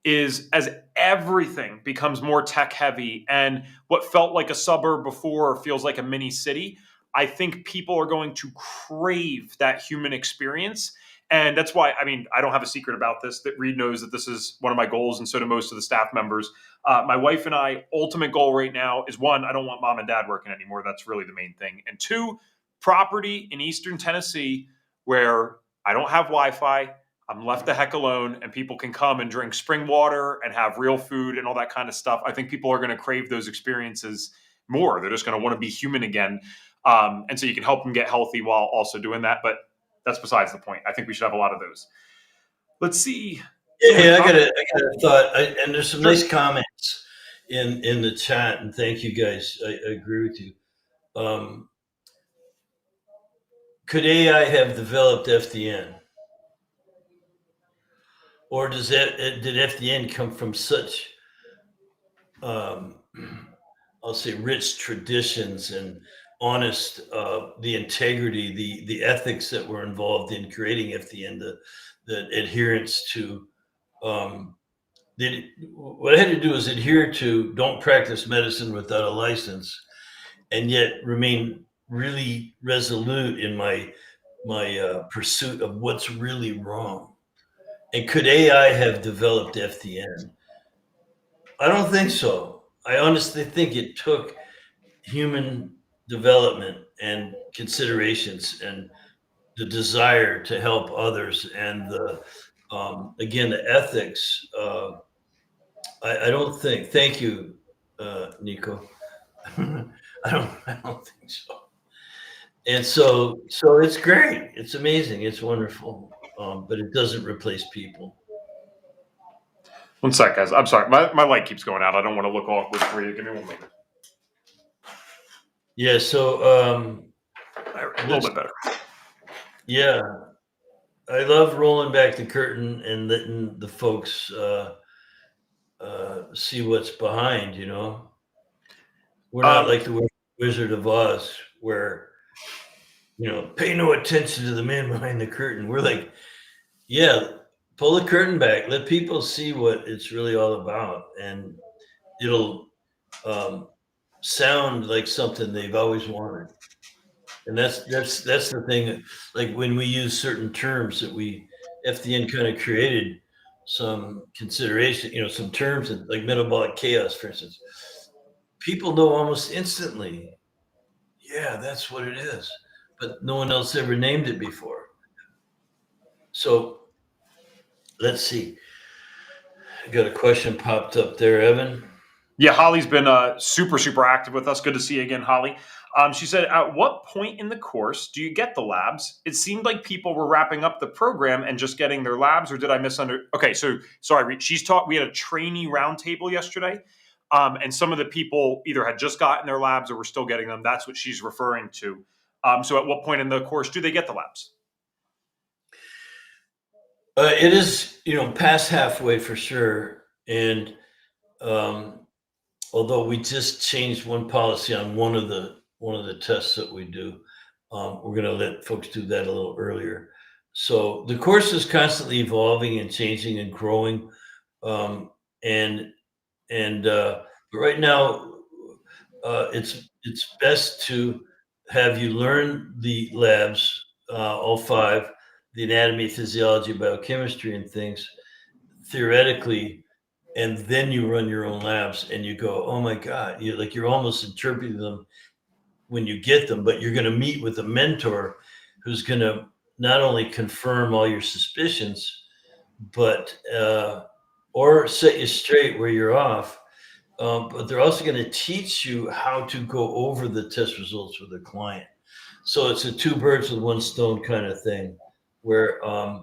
is as everything becomes more tech heavy and what felt like a suburb before feels like a mini city. I think people are going to crave that human experience. And that's why, I mean, I don't have a secret about this, that Reed knows that this is one of my goals, and so do most of the staff members. My wife and I, ultimate goal right now is, one, I don't want mom and dad working anymore. That's really the main thing. And two, property in Eastern Tennessee where I don't have Wi Fi. I'm left the heck alone, and people can come and drink spring water and have real food and all that kind of stuff. I think people are going to crave those experiences more. They're just going to want to be human again. And so you can help them get healthy while also doing that. But that's besides the point. I think we should have a lot of those. Let's see. Hey, I got a thought, and there's some Sure. nice comments in the chat, and thank you guys. I agree with you. Could AI have developed FDN, or did FDN come from such, um, I'll say, rich traditions and honest, the integrity, the ethics that were involved in creating FDN, the adherence to, um, what I had to do is adhere to don't practice medicine without a license, and yet remain really resolute in my pursuit of what's really wrong. And could AI have developed FDN? I don't think so. I honestly think it took human development and considerations and the desire to help others and the again the ethics. I don't think. Thank you, Nico. I don't think so. And so it's great. It's amazing. It's wonderful. But it doesn't replace people. One sec, guys. I'm sorry. My light keeps going out. I don't want to look awkward for you. Give me 1 minute. Yeah. So A little bit better. yeah, I love rolling back the curtain and letting the folks see what's behind. We're not like the Wizard of Oz, where pay no attention to the man behind the curtain. We're like, yeah, pull the curtain back, let people see what it's really all about, and it'll sound like something they've always wanted. And that's the thing. Like when we use certain terms that FDN kind of created some consideration, some terms like metabolic chaos, for instance. People know almost instantly, yeah, that's what it is, but no one else ever named it before. So let's see. I got a question popped up there, Evan. Yeah, Holly's been super, super active with us. Good to see you again, Holly. She said, "At what point in the course do you get the labs? It seemed like people were wrapping up the program and just getting their labs, or did I misunderstand?" Okay, so sorry, she's taught. We had a trainee roundtable yesterday, and some of the people either had just gotten their labs or were still getting them. That's what she's referring to. So, at what point in the course do they get the labs? It is, past halfway for sure, and although we just changed one policy on one of the tests that we do, we're going to let folks do that a little earlier. So the course is constantly evolving and changing and growing, um, and but right now, it's best to have you learn the labs, all five, the anatomy, physiology, biochemistry, and things theoretically, and then you run your own labs and you go, oh my God, you're almost interpreting them when you get them, but you're going to meet with a mentor who's going to not only confirm all your suspicions, but or set you straight where you're off. But they're also going to teach you how to go over the test results with a client. So it's a two birds with one stone kind of thing, where uh,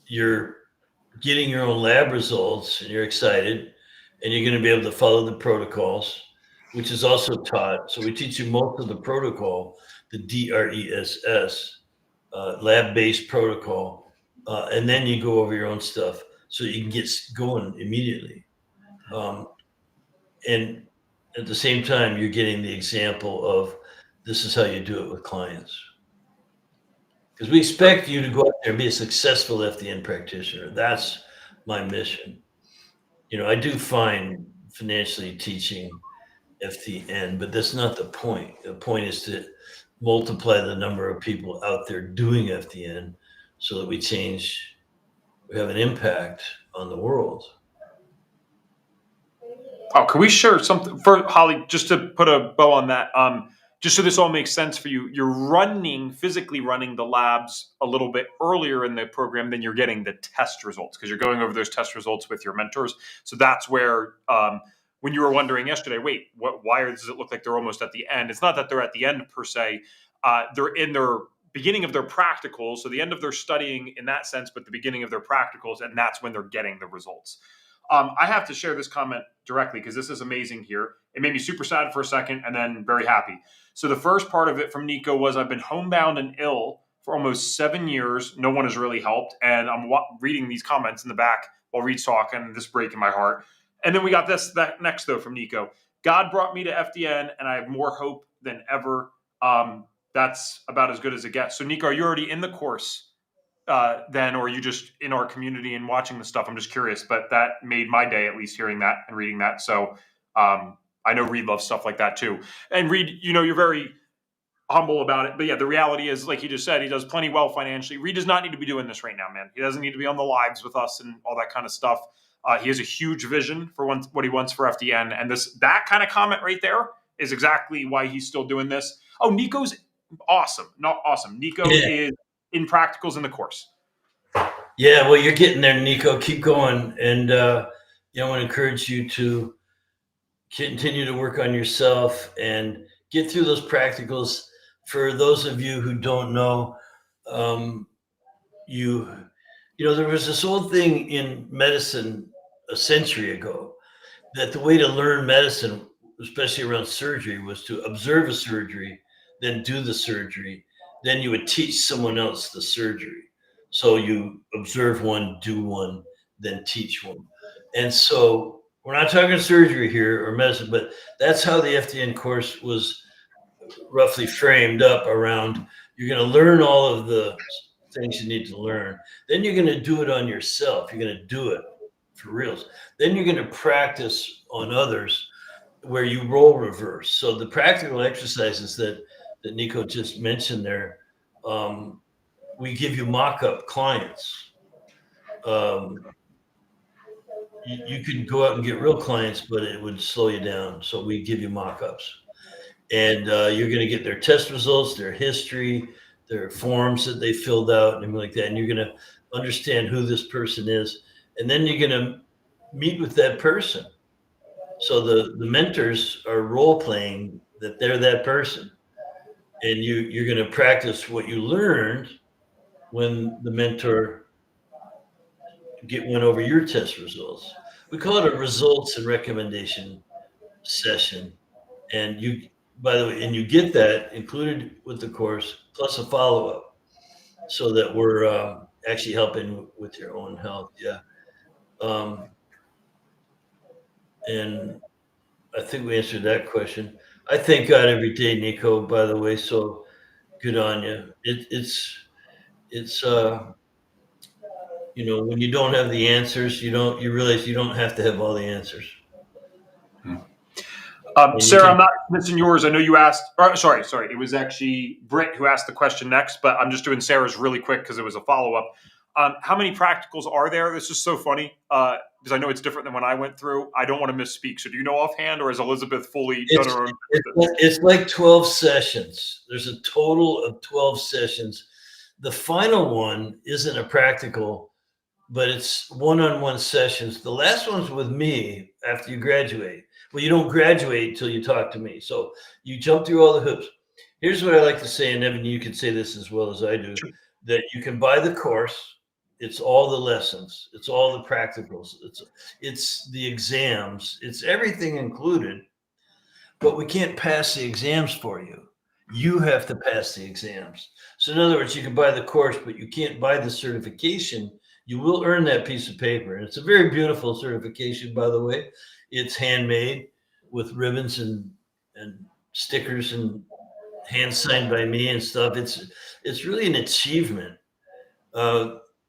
you're getting your own lab results and you're excited, and you're going to be able to follow the protocols, which is also taught. So we teach you most of the protocol, the DRESS, lab-based protocol, and then you go over your own stuff so you can get going immediately. And at the same time, you're getting the example of this is how you do it with clients. Because we expect you to go out there and be a successful FDN practitioner. That's my mission. I do find financially teaching FDN, but that's not the point. The point is to multiply the number of people out there doing FDN so that we have an impact on the world. Oh, can we share something for Holly, just to put a bow on that? just so this all makes sense for you, you're physically running the labs a little bit earlier in the program than you're getting the test results, because you're going over those test results with your mentors. So that's where, when you were wondering yesterday, wait, why does it look like they're almost at the end? It's not that they're at the end per se. They're in their beginning of their practicals, so the end of their studying in that sense, but the beginning of their practicals, and that's when they're getting the results. I have to share this comment directly because this is amazing here. It made me super sad for a second and then very happy. So the first part of it from Nico was, I've been homebound and ill for almost 7 years. No one has really helped. And I'm reading these comments in the back while Reed's talking, and this breaking my heart. And then we got that next though from Nico. God brought me to FDN and I have more hope than ever. That's about as good as it gets. So Nico, are you already in the course then, or are you just in our community and watching the stuff? I'm just curious, but that made my day, at least hearing that and reading that. So I know Reed loves stuff like that too. And Reed, you're very humble about it. But yeah, the reality is, like he just said, he does plenty well financially. Reed does not need to be doing this right now, man. He doesn't need to be on the lives with us and all that kind of stuff. He has a huge vision for what he wants for FDN. And that kind of comment right there is exactly why he's still doing this. Oh, Nico's awesome. Not awesome. Nico is in practicals in the course. Yeah, well, you're getting there, Nico. Keep going. And I want to encourage you to continue to work on yourself and get through those practicals. For those of you who don't know, there was this old thing in medicine a century ago, that the way to learn medicine, especially around surgery, was to observe a surgery, then do the surgery, then you would teach someone else the surgery. So you observe one, do one, then teach one. And so we're not talking surgery here or medicine, but that's how the FDN course was roughly framed up around. You're going to learn all of the things you need to learn. Then you're going to do it on yourself. You're going to do it for reals. Then you're going to practice on others, where you role reverse. So the practical exercises that Nico just mentioned there, we give you mock-up clients. You can go out and get real clients, but it would slow you down. So we give you mock-ups. And you're going to get their test results, their history, their forms that they filled out, and everything like that. And you're going to understand who this person is. And then you're going to meet with that person. So the mentors are role-playing that they're that person. And you're going to practice what you learned when the mentor went over your test results. We call it a results and recommendation session. And by the way, and you get that included with the course, plus a follow-up, so that we're actually helping with your own health. Yeah. And I think we answered that question. I thank God every day, Nico, by the way, so good on you. It's when you don't have the answers, you realize you don't have to have all the answers. Sarah, I'm not missing yours. I know you asked. Sorry. It was actually Britt who asked the question next, but I'm just doing Sarah's really quick because it was a follow-up. How many practicals are there? This is so funny because I know it's different than when I went through. I don't want to misspeak. So do you know offhand, or has Elizabeth fully done her own? It's like 12 sessions. There's a total of 12 sessions. The final one isn't a practical, but it's one-on-one sessions. The last one's with me after you graduate. Well, you don't graduate until you talk to me. So you jump through all the hoops. Here's what I like to say, and Evan, you can say this as well as I do, that you can buy the course. It's all the lessons. It's all the practicals. It's the exams. It's everything included, but we can't pass the exams for you. You have to pass the exams. So in other words, you can buy the course, but you can't buy the certification. You will earn that piece of paper. And it's a very beautiful certification, by the way. It's handmade with ribbons and stickers and hand signed by me and stuff. It's really an achievement.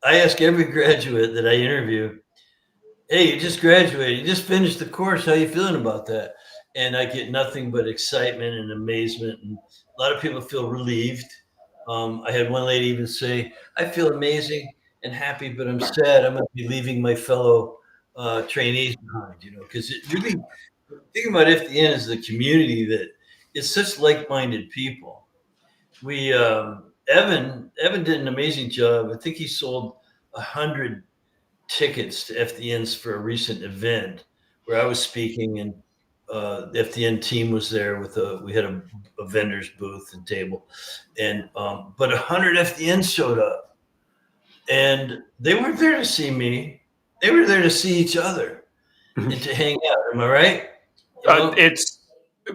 I ask every graduate that I interview, hey, you just graduated, you just finished the course. How are you feeling about that? And I get nothing but excitement and amazement. And a lot of people feel relieved. I had one lady even say, I feel amazing and happy, but I'm sad. I'm going to be leaving my fellow trainees behind, because it really, the thing about FDN is the community that it's such like-minded people. We Evan did an amazing job. I think he sold 100 tickets to FDNs for a recent event where I was speaking, and the FDN team was there with we had a vendor's booth and table, and but 100 FDNs showed up, and they weren't there to see me. They were there to see each other and to hang out. Am I right? You know, It's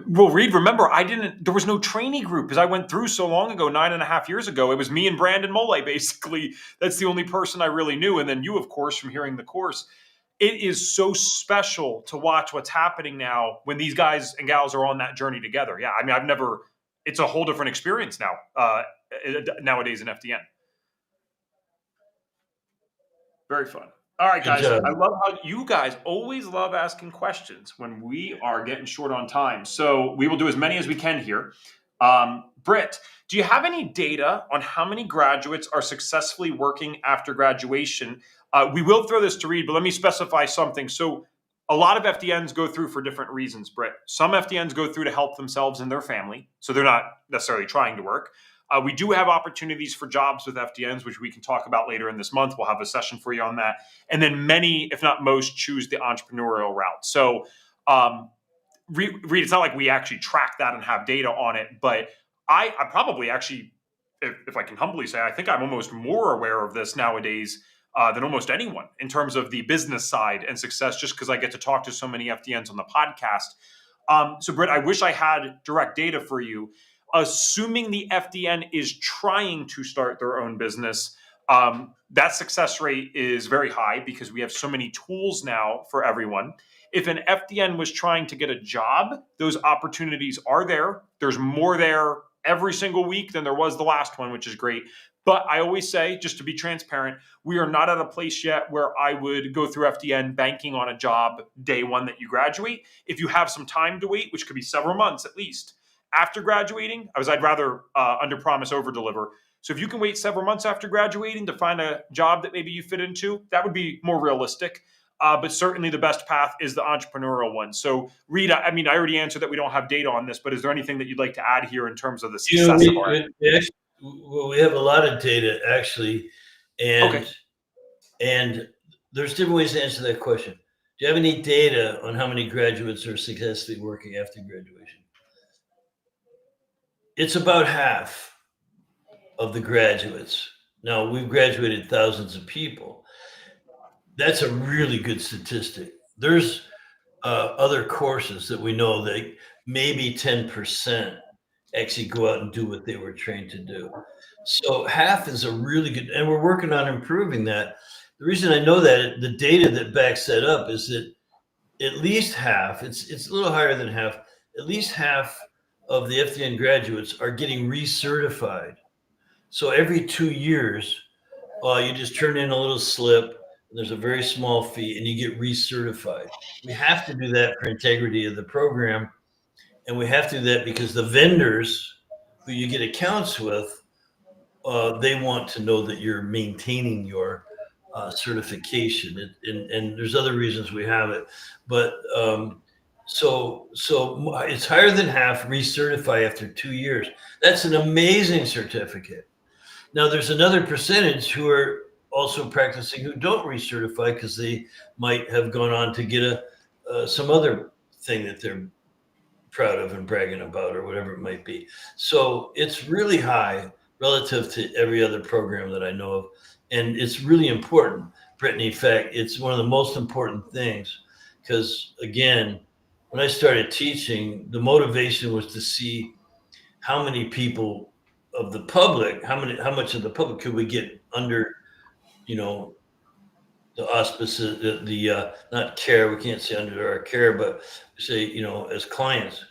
well, Reed. Remember, I didn't. There was no trainee group because I went through so long ago, 9.5 years ago. It was me and Brandon Mole, basically. That's the only person I really knew, and then you, of course, from hearing the course. It is so special to watch what's happening now when these guys and gals are on that journey together. Yeah, I mean, I've never. It's a whole different experience now. Nowadays in FDN. Very fun. All right, good guys. job. I love how you guys always love asking questions when we are getting short on time. So we will do as many as we can here. Britt, do you have any data on how many graduates are successfully working after graduation? We will throw this to Reed, but let me specify something. So a lot of FDNs go through for different reasons, Britt. Some FDNs go through to help themselves and their family, so they're not necessarily trying to work. We do have opportunities for jobs with FDNs, which we can talk about later in this month. We'll have a session for you on that. And then many, if not most, choose the entrepreneurial route. So, Reed, it's not like we actually track that and have data on it, but I probably actually, if I can humbly say, I think I'm almost more aware of this nowadays than almost anyone in terms of the business side and success, just because I get to talk to so many FDNs on the podcast. So, Britt, I wish I had direct data for you. Assuming the FDN is trying to start their own business, that success rate is very high because we have so many tools now for everyone. If an FDN was trying to get a job, those opportunities are there. There's more there every single week than there was the last one, which is great. But I always say, just to be transparent, we are not at a place yet where I would go through FDN banking on a job day one that you graduate. If you have some time to wait, which could be several months at least, after graduating, I'd rather under promise, over deliver. So if you can wait several months after graduating to find a job that maybe you fit into, that would be more realistic. But certainly the best path is the entrepreneurial one. So, Rita, I mean, I already answered that we don't have data on this, but is there anything that you'd like to add here in terms of the You know, success of our? we have a lot of data actually, Okay. and there's different ways to answer that question. Do you have any data on how many graduates are successfully working after graduation? It's about half of the graduates. Now, we've graduated thousands of people. That's a really good statistic. There's other courses that we know that maybe 10% actually go out and do what they were trained to do. So half is a really good, and we're working on improving that. The reason I know that, the data that backs that up, is that at least half, it's a little higher than half, at least half of the FDN graduates are getting recertified. So every 2 years, you just turn in a little slip. There's a very small fee, and you get recertified. We have to do that for integrity of the program, and we have to do that because the vendors who you get accounts with, they want to know that you're maintaining your certification, and there's other reasons we have it, but so it's higher than half recertify after 2 years. That's an amazing certificate. Now, there's another percentage who are also practicing who don't recertify because they might have gone on to get some other thing that they're proud of and bragging about, or whatever it might be. So it's really high relative to every other program that I know of, and it's really important, Brittany. In fact, it's one of the most important things because, again, when I started teaching, the motivation was to see how many people of the public, how much of the public could we get under, you know, the auspices, not care, we can't say under our care, but say, as clients,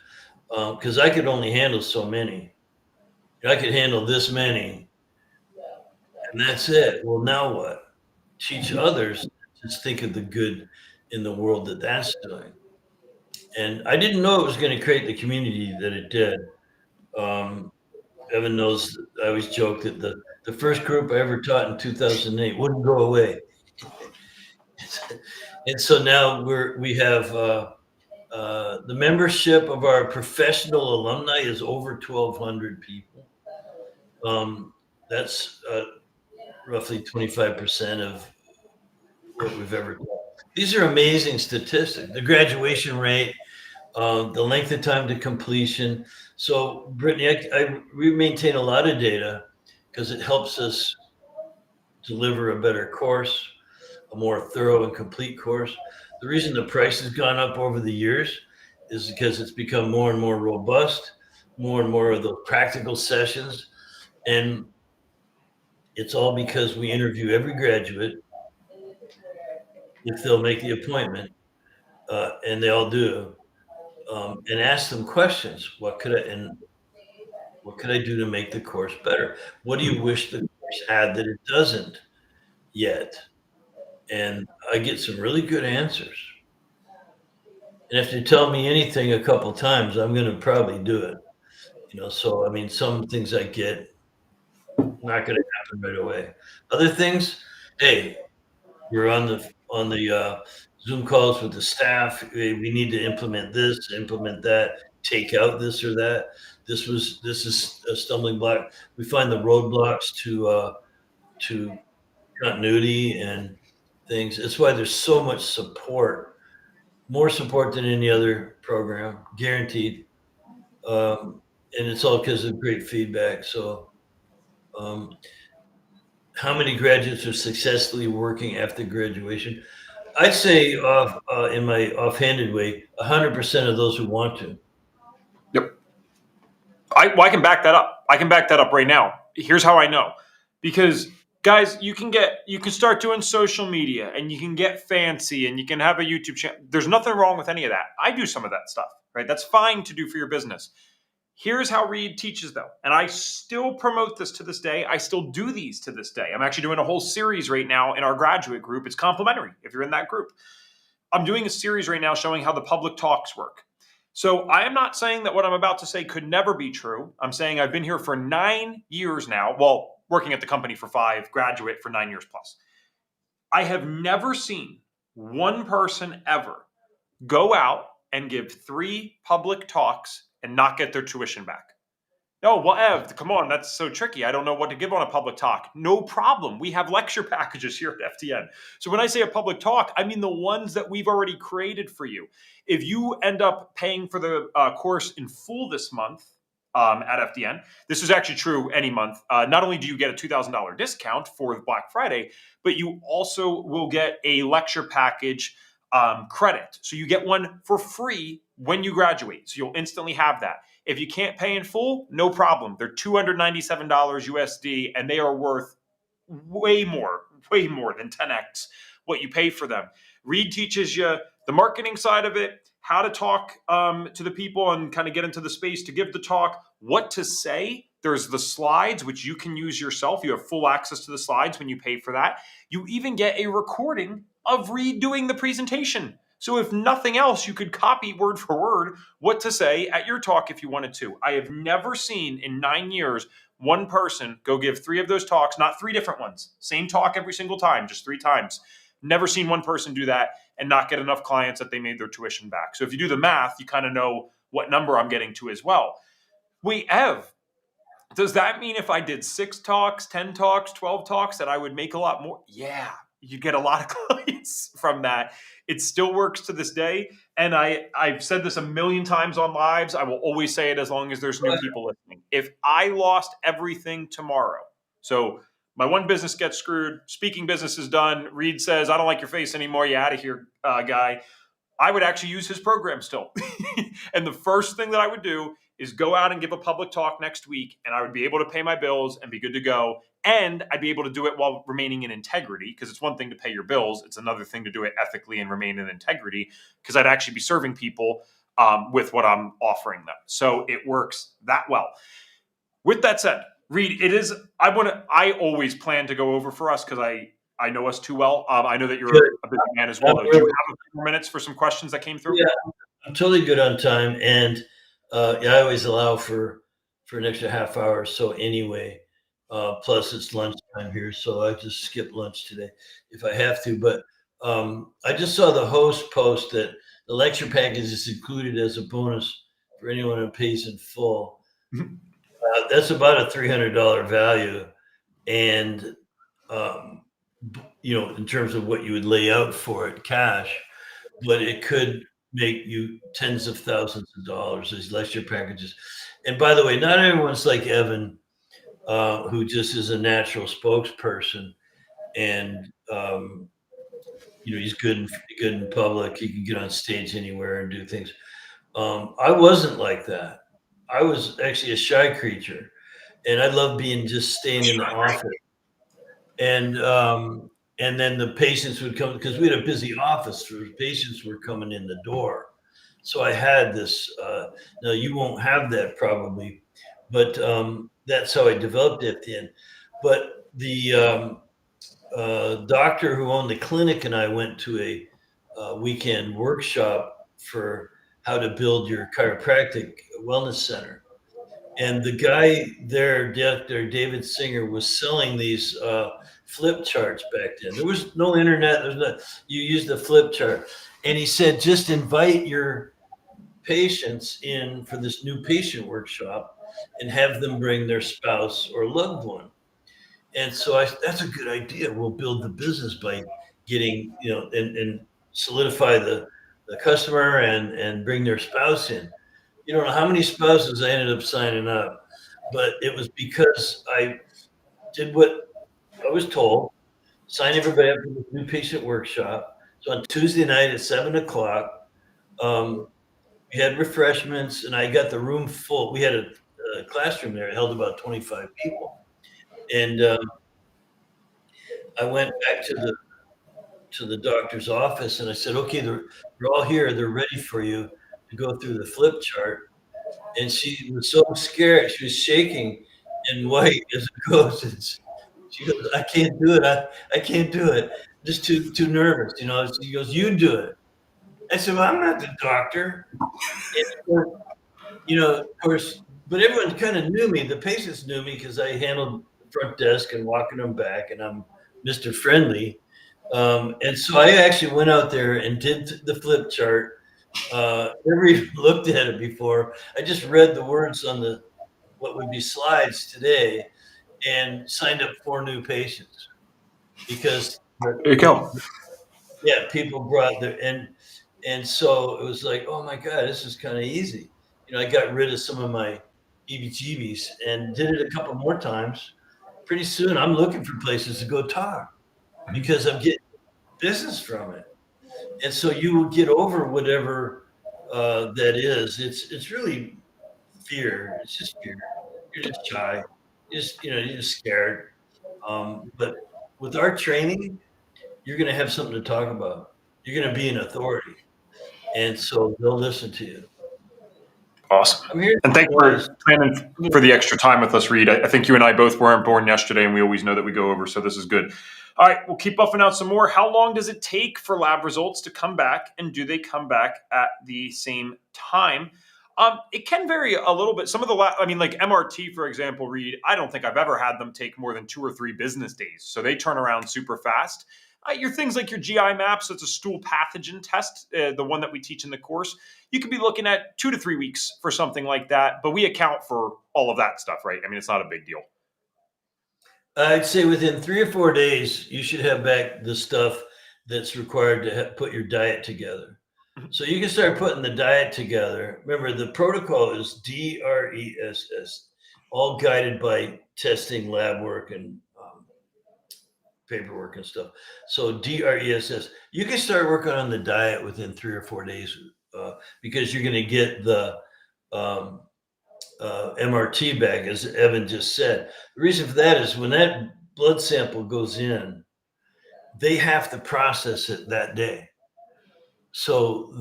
because I could only handle so many. I could handle this many, and that's it. Well, now what? Teach others. Just think of the good in the world that that's doing. And I didn't know it was going to create the community that it did. Evan knows I always joke that the first group I ever taught in 2008 wouldn't go away. And so now we have The membership of our professional alumni is over 1,200 people. That's roughly 25% of what we've ever done. These are amazing statistics. The graduation rate, the length of time to completion. So, Brittany, we maintain a lot of data because it helps us deliver a better course, a more thorough and complete course. The reason the price has gone up over the years is because it's become more and more robust, more and more of those practical sessions. And it's all because we interview every graduate if they'll make the appointment, and they all do, and ask them questions. What could I do to make the course better? What do you wish the course had that it doesn't yet? And I get some really good answers. And if you tell me anything a couple times, I'm going to probably do it. So I mean, some things I get not going to happen right away. Other things, hey, we're on the Zoom calls with the staff. Hey, we need to implement this, implement that, take out this or that. This is a stumbling block. We find the roadblocks to continuity and things. It's why there's so much support, more support than any other program, guaranteed. And it's all because of great feedback. So, um, how many graduates are successfully working after graduation? I'd say, in my offhanded way, 100% of those who want to. Yep. Well, I can back that up. I can back that up right now. Here's how I know. Because guys, you can start doing social media and you can get fancy and you can have a YouTube channel. There's nothing wrong with any of that. I do some of that stuff, right? That's fine to do for your business. Here's how Reed teaches, though. And I still promote this to this day. I still do these to this day. I'm actually doing a whole series right now in our graduate group. It's complimentary if you're in that group. I'm doing a series right now showing how the public talks work. So I am not saying that what I'm about to say could never be true. I'm saying I've been here for 9 years now. Well, working at the company for 5, graduate for 9 years plus. I have never seen one person ever go out and give 3 public talks and not get their tuition back. No, well, Ev, come on, that's so tricky. I don't know what to give on a public talk. No problem. We have lecture packages here at FDN. So when I say a public talk, I mean the ones that we've already created for you. If you end up paying for the course in full this month at FDN, this is actually true any month. Not only do you get a $2,000 discount for Black Friday, but you also will get a lecture package credit. So you get one for free when you graduate. So you'll instantly have that. If you can't pay in full, no problem. They're $297 USD, and they are worth way more than 10x what you pay for them. Reed teaches you the marketing side of it, how to talk to the people and kind of get into the space to give the talk, what to say. There's the slides, which you can use yourself. You have full access to the slides when you pay for that. You even get a recording of Reed doing the presentation. So if nothing else, you could copy word for word what to say at your talk if you wanted to. I have never seen in 9 years one person go give 3 of those talks, not 3 different ones, same talk every single time, just 3 times. Never seen one person do that and not get enough clients that they made their tuition back. So if you do the math, you kind of know what number I'm getting to as well. Wait, Ev, does that mean if I did 6 talks, 10 talks, 12 talks that I would make a lot more? Yeah, you get a lot of clients from that. It still works to this day. And I've said this a million times on lives. I will always say it as long as there's new people listening. If I lost everything tomorrow, so my one business gets screwed, speaking business is done, Reed says, I don't like your face anymore, you out of here, guy, I would actually use his program still. And the first thing that I would do is go out and give a public talk next week, and I would be able to pay my bills and be good to go. And I'd be able to do it while remaining in integrity, because it's one thing to pay your bills. It's another thing to do it ethically and remain in integrity, because I'd actually be serving people with what I'm offering them. So it works that well. With that said, Reed, I always plan to go over for us because I know us too well. I know that you're Good. a busy man as well. Do you have a few more minutes for some questions that came through? Yeah, I'm totally good on time, and yeah, I always allow for an extra half hour or so anyway. Plus, it's lunchtime here, so I just skip lunch today if I have to. But I just saw the host post that The lecture package is included as a bonus for anyone who pays in full. Mhm. That's about a $300 value, and um, in terms of what you would lay out for it, cash, but it could make you tens of thousands of dollars, these lecture packages. And by the way, not everyone's like Evan, who just is a natural spokesperson, and he's good in public. He can get on stage anywhere and do things. I wasn't like that. I was actually a shy creature, and I loved being just staying in the office. And and then the patients would come because we had a busy office. So patients were coming in the door, so I had this. Now you won't have that probably, but that's how I developed FDN. But the doctor who owned the clinic and I went to a weekend workshop for how to build your chiropractic wellness center. And the guy there, Dr. David Singer, was selling these flip charts back then. There was no internet. There's no, you used the flip chart. And he said, just invite your patients in for this new patient workshop and have them bring their spouse or loved one. And so that's a good idea. We'll build the business by getting, and solidify the customer and bring their spouse in. You don't know how many spouses I ended up signing up, but it was because I did what I was told, sign everybody up for the new patient workshop. So on Tuesday night at 7 o'clock, um, we had refreshments and I got the room full. We had a classroom there. It held about 25 people. And I went back to the doctor's office and I said, okay, they're all here. They're ready for you to go through the flip chart. And she was so scared. She was shaking and white as a ghost. And she goes, I can't do it. I can't do it. Just too nervous. She goes, you do it. I said, well, I'm not the doctor. And, of course, but everyone kind of knew me. The patients knew me because I handled the front desk and walking them back, and I'm Mr. Friendly. And so I actually went out there and did the flip chart. Never even looked at it before. I just read the words on the what would be slides today and signed up 4 new patients because There you go. yeah, people brought their and so it was like, oh my God, this is kind of easy. I got rid of some of my EBGBs and did it a couple more times. Pretty soon, I'm looking for places to go talk because I'm getting business from it. And so you will get over whatever that is. It's really fear. It's just fear. You're just shy. You're just scared. But with our training, you're going to have something to talk about. You're going to be an authority, and so they'll listen to you. Awesome. I'm here to And thanks advise. for planning for the extra time with us, Reed. I think you and I both weren't born yesterday, and we always know that we go over, so this is good. All right, we'll keep buffing out some more. How long does it take for lab results to come back, and do they come back at the same time? It can vary a little bit. Some of the, like MRT, for example, Reed, I don't think I've ever had them take more than 2 or 3 business days. So they turn around super fast. Your things like your GI maps, that's a stool pathogen test, the one that we teach in the course. You could be looking at 2 to 3 weeks for something like that, but we account for all of that stuff, right? I mean, it's not a big deal. I'd say within 3 or 4 days, you should have back the stuff that's required to put your diet together. Mhm. So you can start putting the diet together. Remember, the protocol is DRESS, all guided by testing, lab work, and paperwork and stuff. So DRESS, you can start working on the diet within 3 or 4 days because you're going to get the um, MRT back, as Evan just said. The reason for that is when that blood sample goes in, they have to process it that day. So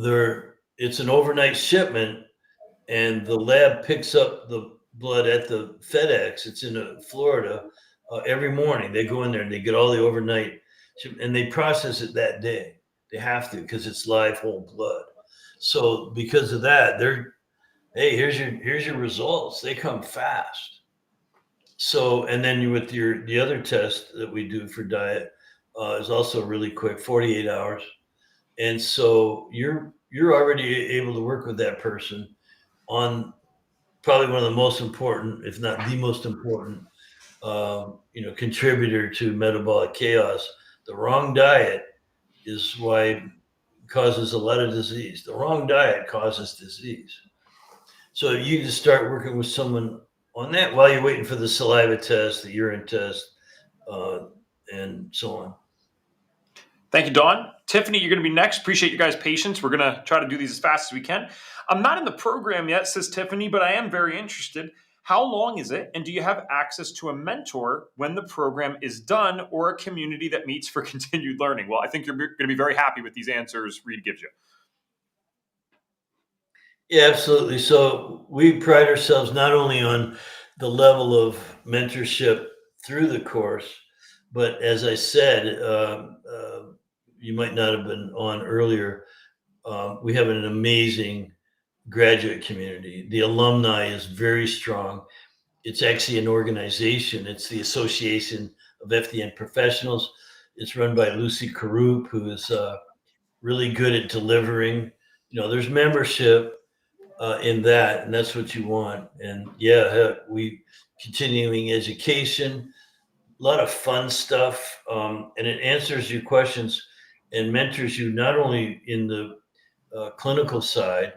it's an overnight shipment, and the lab picks up the blood at the FedEx. It's in Florida. Every morning they go in there and they get all the overnight, and they process it that day. They have to because it's live whole blood. So because of that, hey, here's your results. They come fast. So and then with the other test that we do for diet is also really quick, 48 hours. And so you're already able to work with that person on probably one of the most important, if not the most important, contributor to metabolic chaos. The wrong diet is why causes a lot of disease. The wrong diet causes disease. So you just start working with someone on that while you're waiting for the saliva test, the urine test, uh, and so on. Thank you, Dawn. Tiffany, you're going to be next. Appreciate you guys' patience. We're going to try to do these as fast as we can. I'm not in the program yet, says Tiffany, but I am very interested. How long is it? And do you have access to a mentor when the program is done or a community that meets for continued learning? Well, I think you're going to be very happy with these answers Reed gives you. Yeah, absolutely. So we pride ourselves not only on the level of mentorship through the course, but as I said, you might not have been on earlier. We have an amazing graduate community. The alumni is very strong. It's actually an organization. It's the Association of FDN Professionals. It's run by Lucy Carup, who is really good at delivering. There's membership in that, and that's what you want. And yeah, we continuing education, a lot of fun stuff, and it answers your questions and mentors you not only in the clinical side,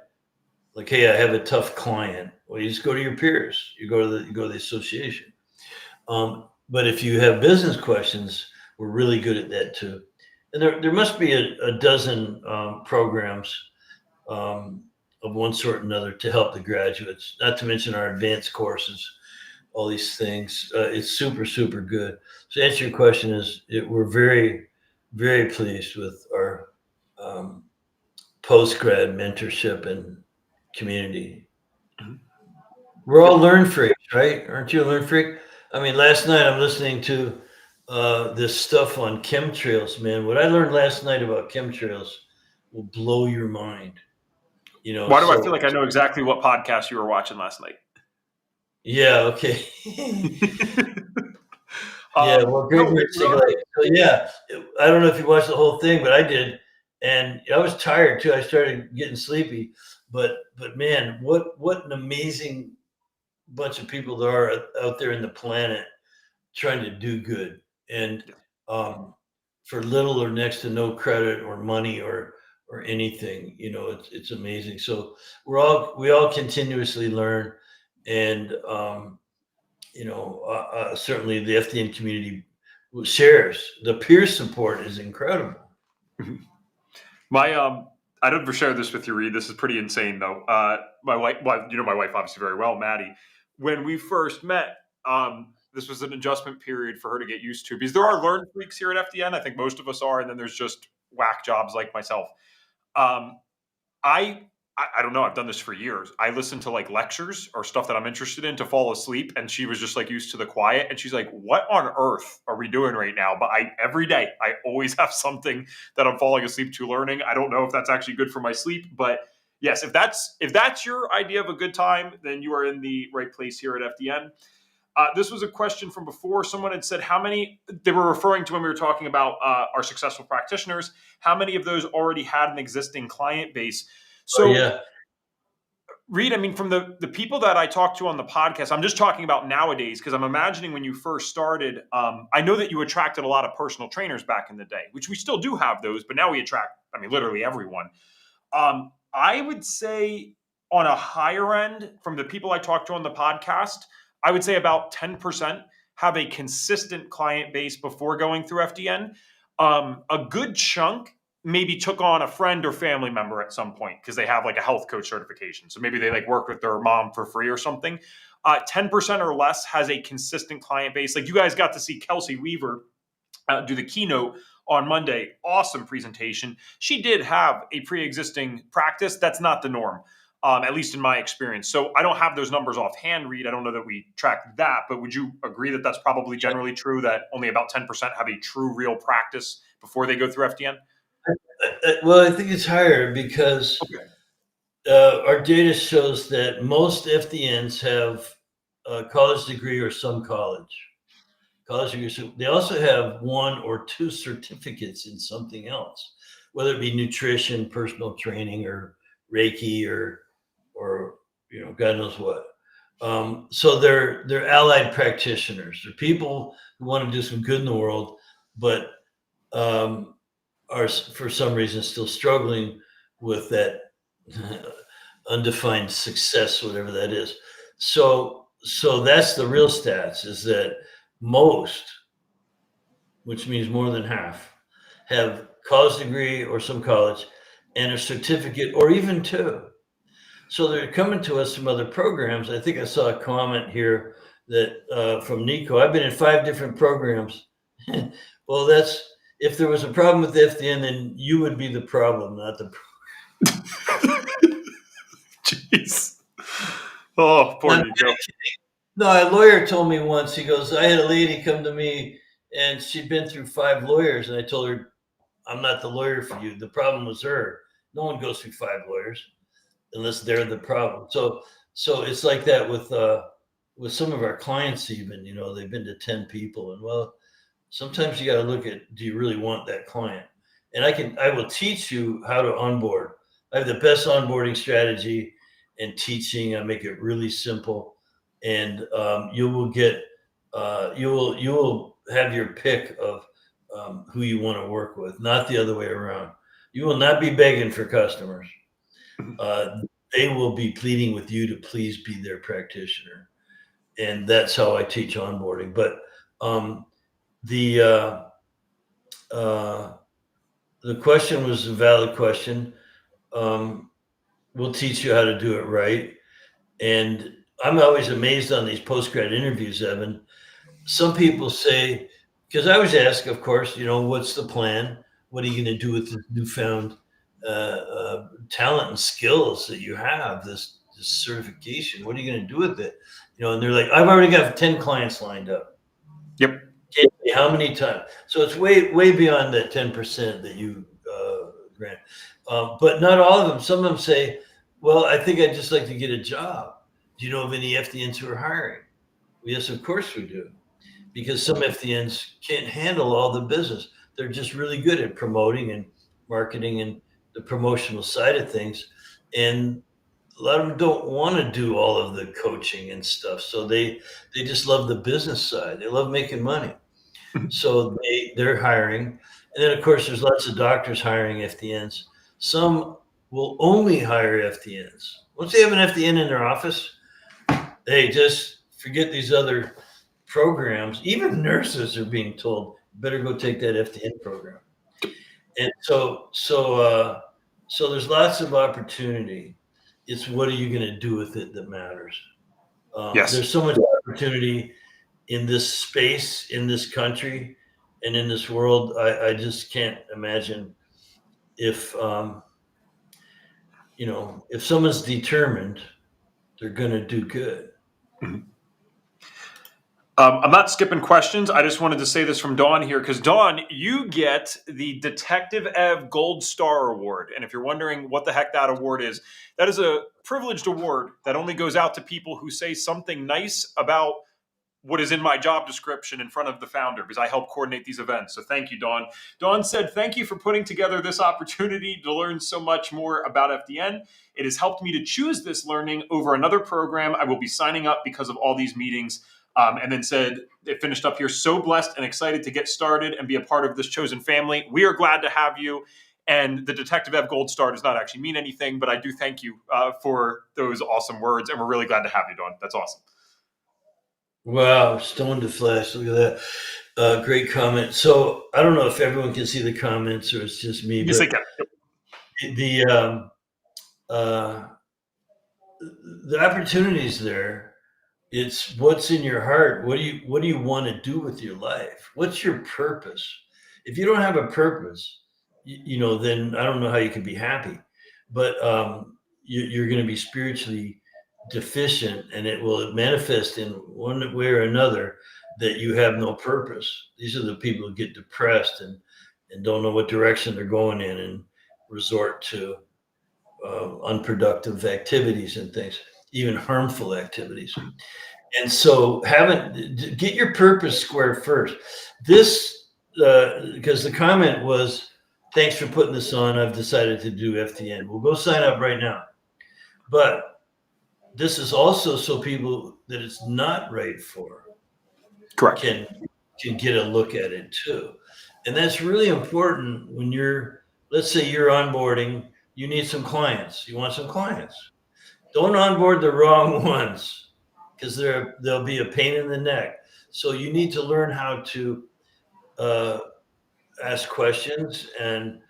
like, hey, I have a tough client. Well, you just go to your peers. You go to the association. But if you have business questions, we're really good at that too. And there must be a dozen programs of one sort or another to help the graduates, not to mention our advanced courses, all these things. It's super, super good. So, to answer your question, we're very, very pleased with our um, post grad mentorship and community. Mhm. We're all Yep. learn freaks, right? Aren't you a learn freak? I mean, last night I'm listening to this stuff on chemtrails, man. What I learned last night about chemtrails will blow your mind. Why do I feel So like I know exactly what podcast you were watching last night? yeah, okay. Yeah, well, great No, way we, to we take a are. look. So yeah, I don't know if you watched the whole thing, but I did, and I was tired too. I started getting sleepy, but man, what an amazing bunch of people there are out there in the planet trying to do good, and Yeah. um, for little or next to no credit or money or anything. It's amazing. So we all continuously learn, and certainly the FDN community shares. The peer support is incredible. Mhm. My I don't ever share this with you, Reed. This is pretty insane, though. My wife, well, you know my wife obviously very well, Maddie. When we first met, this was an adjustment period for her to get used to because there are learn freaks here at FDN. I think most of us are, and then there's just whack jobs like myself. Um, I I don't know. I've done this for years. I listen to like lectures or stuff that I'm interested in to fall asleep, and she was just like used to the quiet, and she's like, "What on earth are we doing right now?" But I every day I always have something that I'm falling asleep to learning. I don't know if that's actually good for my sleep, but yes, if that's your idea of a good time, then you are in the right place here at FDN. This was a question from before. Someone had said how many they were referring to when we were talking about our successful practitioners. How many of those already had an existing client base? Oh So, yeah, Reed, I mean, from the people that I talked to on the podcast, I'm just talking about nowadays because I'm imagining when you first started. I know that you attracted a lot of personal trainers back in the day, which we still do have those, but now we attract, I mean, literally everyone. I would say on a higher end, from the people I talked to on the podcast, I would say about 10% have a consistent client base before going through FDN. A good chunk maybe took on a friend or family member at some point because they have like a health coach certification. So maybe they like work with their mom for free or something. 10% or less has a consistent client base. Like you guys got to see Kelsey Weaver do the keynote on Monday. Awesome presentation. She did have a pre-existing practice. That's not the norm, at least in my experience. So I don't have those numbers offhand, Reed. I don't know that we track that, but would you agree that that's probably generally true that only about 10% have a true real practice before they go through FDN? well, I think it's higher because Okay. our data shows that most FDNs have a college degree or some college degree. So they also have one or two certificates in something else. whether it be nutrition, personal training, or Reiki, or God knows what. So they're allied practitioners. They're people who want to do some good in the world, but um, are for some reason still struggling with that undefined success, whatever that is. So that's the real stats, is that most, which means more than half, have college degree or some college and a certificate or even two. So they're coming to us from other programs. I think I saw a comment here that from Nico. I've been in 5 different programs. Well, that's, if there was a problem with the FDN, then you would be the problem, not the. Jeez. Oh, poor I'm Nico. No, a lawyer told me once. He goes, I had a lady come to me, and she'd been through 5 lawyers, and I told her, I'm not the lawyer for you. The problem was her. No one goes through 5 lawyers unless they're the problem. So it's like that with some of our clients. Even they've been to 10 people, and well, sometimes you got to look at, do you really want that client? And I will teach you how to onboard. I have the best onboarding strategy and teaching. I make it really simple, and you will get you will have your pick of who you want to work with, not the other way around. You will not be begging for customers. Uh, they will be pleading with you to please be their practitioner, and that's how I teach onboarding. But the uh, the question was a valid question. We'll teach you how to do it right. And I'm always amazed on these post-grad interviews, Evan. Some people say, because I was asked, of course, what's the plan? What are you going to do with the newfound talent and skills that you have, this certification? What are you going to do with it? And they're like, I've already got 10 clients lined up. Yep. How many times? So it's way beyond that 10% that you grant. But not all of them. Some of them say, well, I think I'd just like to get a job. Do you know of any FDNs who are hiring? Well, yes, of course we do. Because some FDNs can't handle all the business. They're just really good at promoting and marketing and the promotional side of things. And a lot of them don't want to do all of the coaching and stuff. So they just love the business side. They love making money. So they're hiring. And then, of course, there's lots of doctors hiring FDNs. Some will only hire FDNs. Once they have an FDN in their office, they just forget these other programs. Even nurses are being told, better go take that FDN program. And so there's lots of opportunity. It's what are you going to do with it that matters. Yes. There's so much opportunity in this space, in this country, and in this world. I just can't imagine if if someone's determined, they're going to do good. Mhm. I'm not skipping questions. I just wanted to say this from Dawn here, because Dawn, you get the Detective Ev Gold Star Award. And if you're wondering what the heck that award is, that is a privileged award that only goes out to people who say something nice about what is in my job description in front of the founder, because I help coordinate these events. So thank you, Dawn. Dawn said, thank you for putting together this opportunity to learn so much more about FDN. It has helped me to choose this learning over another program I will be signing up because of all these meetings. And then said, it finished up here, so blessed and excited to get started and be a part of this chosen family. We are glad to have you. And the Detective Ev Gold Star does not actually mean anything, but I do thank you for those awesome words. And we're really glad to have you, Dawn. That's awesome. Wow, stone to flesh. Look at that. Great comment. So I don't know if everyone can see the comments or it's just me, Yes, but I can. The opportunities there. It's what's in your heart. What do you want to do with your life? What's your purpose? If you don't have a purpose, then I don't know how you can be happy. But you're going to be spiritually deficient, and it will manifest in one way or another that you have no purpose. These are the people who get depressed and don't know what direction they're going in and resort to unproductive activities and things, even harmful activities. And so get your purpose square first. This, because the comment was, thanks for putting this on. I've decided to do FDN. We'll go sign up right now. But this is also so people that it's not right for Correct. can get a look at it too. And that's really important when you're, let's say you're onboarding, you need some clients. You want some clients. Don't onboard the wrong ones because they'll be a pain in the neck. So you need to learn how to uh, ask questions and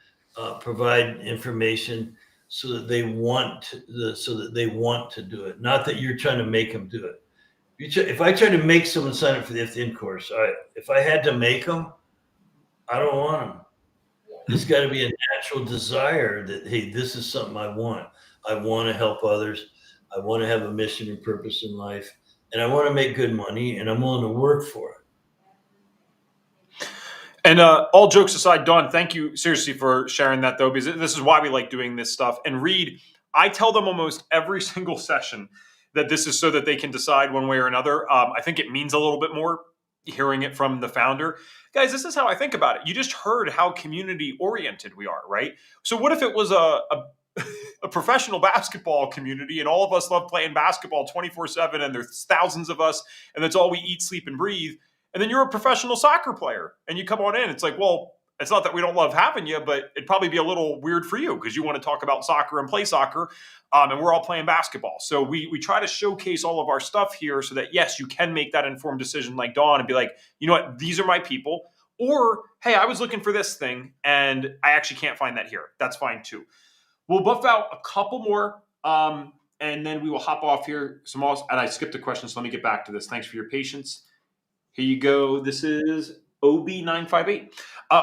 provide information so that they want to do it. Not that you're trying to make them do it. If I try to make someone sign up for the FDN course, if I had to make them, I don't want them. It's got to be a natural desire that, hey, this is something I want. I want to help others. I want to have a mission and purpose in life, and I want to make good money, and I'm willing to work for it. And all jokes aside, Dawn, thank you seriously for sharing that, though, because this is why we like doing this stuff. And Reed, I tell them almost every single session that this is so that they can decide one way or another. I think it means a little bit more hearing it from the founder. Guys, this is how I think about it. You just heard how community oriented we are, right? So what if it was a professional basketball community and all of us love playing basketball 24/7 and there's thousands of us and that's all we eat, sleep, and breathe. And then you're a professional soccer player and you come on in. It's like, well, it's not that we don't love having you, but it'd probably be a little weird for you because you want to talk about soccer and play soccer. And we're all playing basketball. So we try to showcase all of our stuff here so that, yes, you can make that informed decision like Dawn and be like, you know what, these are my people. Or, hey, I was looking for this thing and I actually can't find that here. That's fine too. We'll buff out a couple more and then we will hop off here. And I skipped a question, so let me get back to this. Thanks for your patience. Here you go. This is OB958.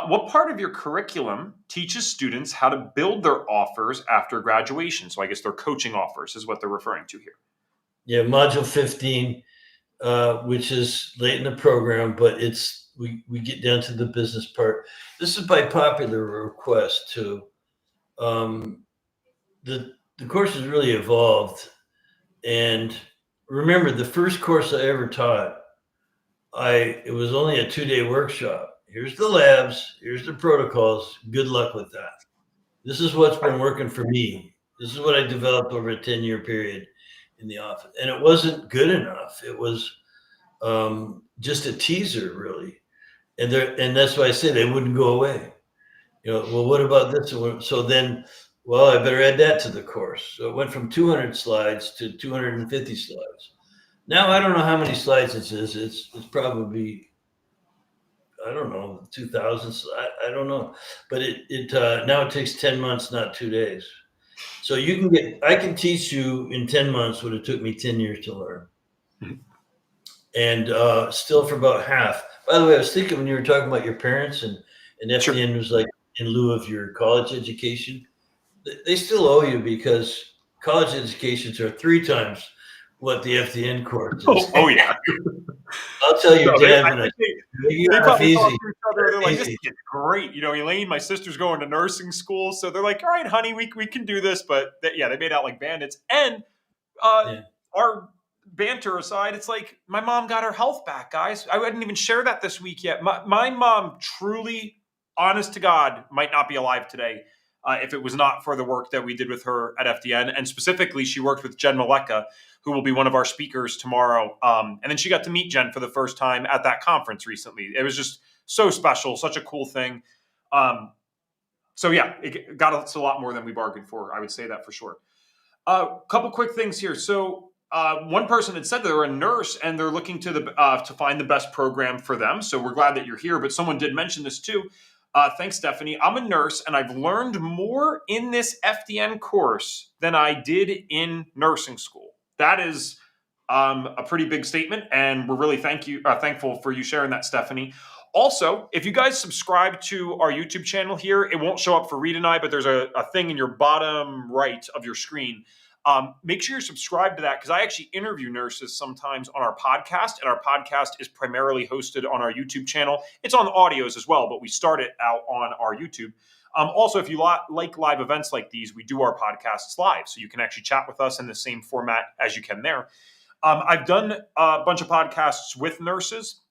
What part of your curriculum teaches students how to build their offers after graduation? So I guess their coaching offers is what they're referring to here. Yeah, module 15, which is late in the program, but we get down to the business part. This is by popular request too. The course has really evolved, and remember the first course I ever taught, it was only a 2-day workshop. Here's the labs, here's the protocols. Good luck with that. This is what's been working for me. This is what I developed over a 10-year period in the office. And it wasn't good enough. It was just a teaser, really. And that's why I say they wouldn't go away. Well, what about this? So then, well, I better add that to the course. So it went from 200 slides to 250 slides. Now I don't know how many slides it is. It's probably, I don't know, 2,000. I don't know, but it now it takes 10 months, not 2 days. So I can teach you in 10 months what it took me 10 years to learn, and still for about half. By the way, I was thinking when you were talking about your parents and FDN was like in lieu of your college education, they still owe you because college educations are 3 times what the FDN course is. Oh yeah. I'll tell you, Dad, they probably talk to each other. They're like, this is great. Elaine, my sister's going to nursing school. So they're like, all right, honey, we can do this. But they made out like bandits. And our banter aside, it's like my mom got her health back, guys. I didn't even share that this week yet. My mom truly, honest to God, might not be alive today if it was not for the work that we did with her at FDN. And specifically, she worked with Jen Maleka, who will be one of our speakers tomorrow. And then she got to meet Jen for the first time at that conference recently. It was just so special, such a cool thing. So yeah, it got us a lot more than we bargained for. I would say that for sure. A couple quick things here. So one person had said they're a nurse and they're looking to find the best program for them. So we're glad that you're here. But someone did mention this too. Thanks, Stephanie. I'm a nurse and I've learned more in this FDN course than I did in nursing school. That is a pretty big statement, and we're really thankful for you sharing that, Stephanie. Also, if you guys subscribe to our YouTube channel here, it won't show up for Reed and I, but there's a thing in your bottom right of your screen. Make sure you're subscribed to that because I actually interview nurses sometimes on our podcast, and our podcast is primarily hosted on our YouTube channel. It's on audios as well, but we start it out on our YouTube. Also, if you like live events like these, we do our podcasts live, so you can actually chat with us in the same format as you can there. I've done a bunch of podcasts with nurses.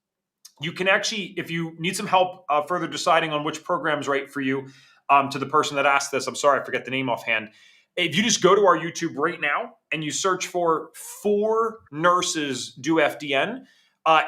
You can actually, if you need some help further deciding on which program is right for you, to the person that asked this, I'm sorry, I forget the name offhand. If you just go to our YouTube right now and you search for 4 nurses do FDN,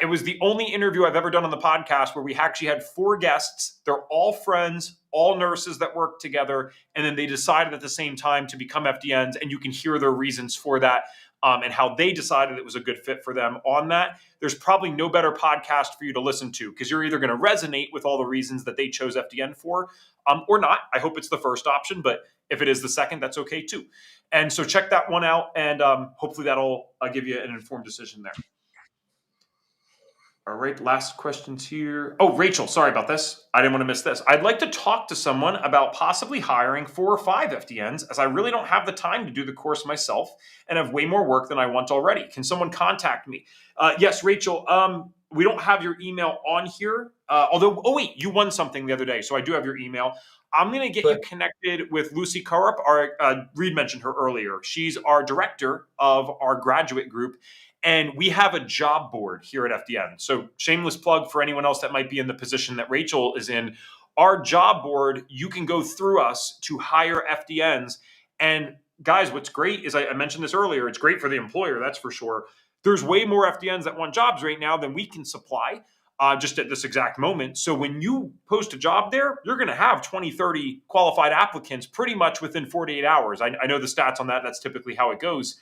it was the only interview I've ever done on the podcast where we actually had 4 guests. They're all friends, all nurses that work together, and then they decided at the same time to become FDNs, and you can hear their reasons for that, and how they decided it was a good fit for them on that. There's probably no better podcast for you to listen to, because you're either going to resonate with all the reasons that they chose FDN for, or not. I hope it's the first option, but if it is the second, that's okay too. And so check that one out, and hopefully that'll give you an informed decision there. All right, last questions here. Oh, Rachel, sorry about this. I didn't want to miss this. I'd like to talk to someone about possibly hiring 4 or 5 FDNs, as I really don't have the time to do the course myself and have way more work than I want already. Can someone contact me? Yes, Rachel. We don't have your email on here. Although, oh wait, you won something the other day, so I do have your email. I'm going to get you connected with Lucy Karup. Reed mentioned her earlier. She's our director of our graduate group. And we have a job board here at FDN. So shameless plug for anyone else that might be in the position that Rachel is in. Our job board, you can go through us to hire FDNs. And guys, what's great is I mentioned this earlier. It's great for the employer, that's for sure. There's way more FDNs that want jobs right now than we can supply just at this exact moment. So when you post a job there, you're going to have 20, 30 qualified applicants pretty much within 48 hours. I know the stats on that. That's typically how it goes.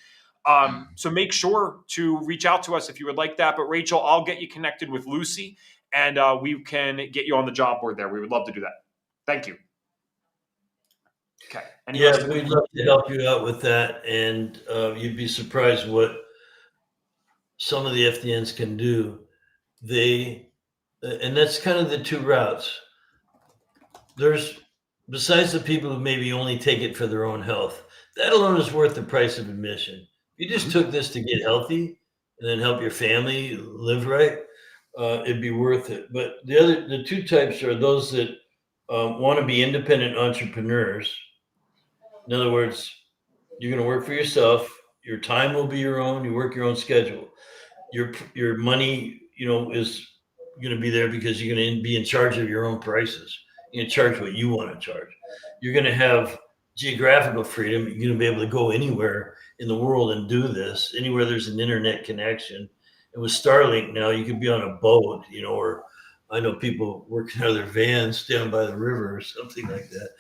So make sure to reach out to us if you would like that. But Rachel, I'll get you connected with Lucy, and we can get you on the job board there. We would love to do that. Thank you. Okay. Yeah, we'd love to help you out with that. And you'd be surprised what some of the FDNs can do. And that's kind of the 2 routes. There's, besides the people who maybe only take it for their own health, that alone is worth the price of admission. If you just took this to get healthy and then help your family live right, it'd be worth it. But the 2 types are those that want to be independent entrepreneurs. In other words, you're going to work for yourself. Your time will be your own. You work your own schedule. Your money, is going to be there because you're going to be in charge of your own prices. You're going to charge what you want to charge. You're going to have geographical freedom. You're going to be able to go anywhere in the world and do this, anywhere there's an internet connection. And with Starlink now, you could be on a boat, or I know people working out of their vans down by the river or something like that.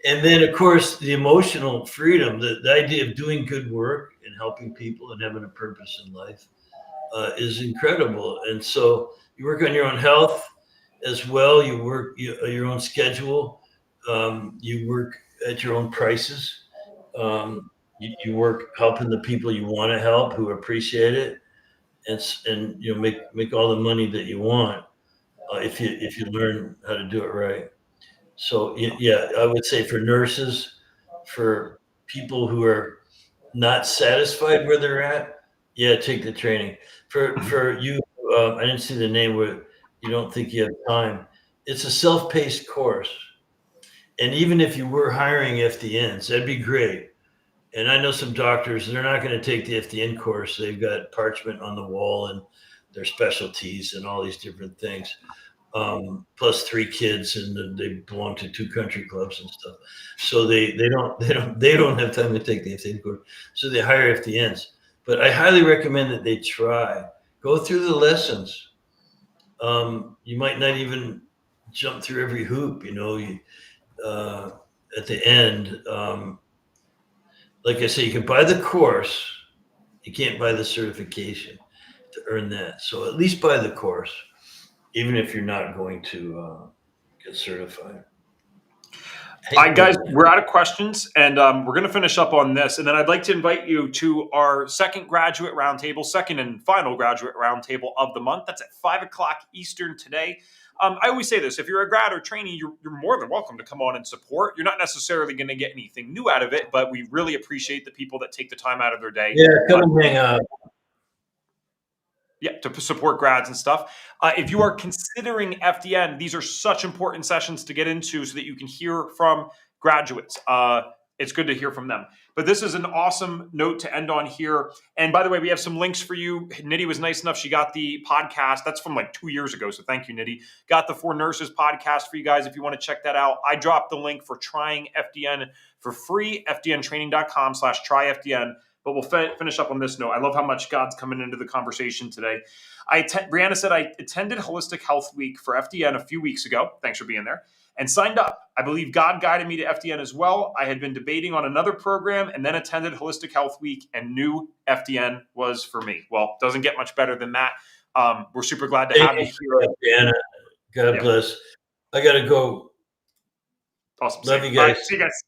And then, of course, the emotional freedom, the idea of doing good work and helping people and having a purpose in life is incredible. And so you work on your own health as well. You work your own schedule. You work at your own prices. You work helping the people you want to help, who appreciate it, and make all the money that you want if you learn how to do it right. So yeah, I would say for nurses, for people who are not satisfied where they're at, yeah, take the training. For you, I didn't see the name where you don't think you have time. It's a self-paced course. And even if you were hiring FDNs, that'd be great. And I know some doctors, they're not going to take the FDN course. They've got parchment on the wall and their specialties and all these different things. Plus 3 kids, and they belong to 2 country clubs and stuff. So they don't have time to take the FDN course. So they hire FDNs. But I highly recommend that they go through the lessons. You might not even jump through every hoop, at the end. Like I say, you can buy the course. You can't buy the certification to earn that. So at least buy the course, even if you're not going to get certified. All right, guys, we're out of questions, and we're going to finish up on this. And then I'd like to invite you to our second graduate roundtable, second and final graduate roundtable of the month. That's at 5 o'clock Eastern today. I always say this: if you're a grad or trainee, you're more than welcome to come on and support. You're not necessarily going to get anything new out of it, but we really appreciate the people that take the time out of their day. Yeah, come hang out. Yeah, to support grads and stuff. If you are considering FDN, these are such important sessions to get into so that you can hear from graduates. it's good to hear from them. But this is an awesome note to end on here. And by the way, we have some links for you. Nidhi was nice enough. She got the podcast. That's from like 2 years ago. So thank you, Nidhi. Got the 4 Nurses podcast for you guys if you want to check that out. I dropped the link for trying FDN for free, fdntraining.com/tryfdn. But we'll finish up on this note. I love how much God's coming into the conversation today. Brianna said, I attended Holistic Health Week for FDN a few weeks ago. Thanks for being there. And signed up. I believe God guided me to FDN as well. I had been debating on another program and then attended Holistic Health Week and knew FDN was for me. Well, doesn't get much better than that. We're super glad to have you here. Anna, God bless. I got to go. Awesome. Love you guys. All right, see you guys.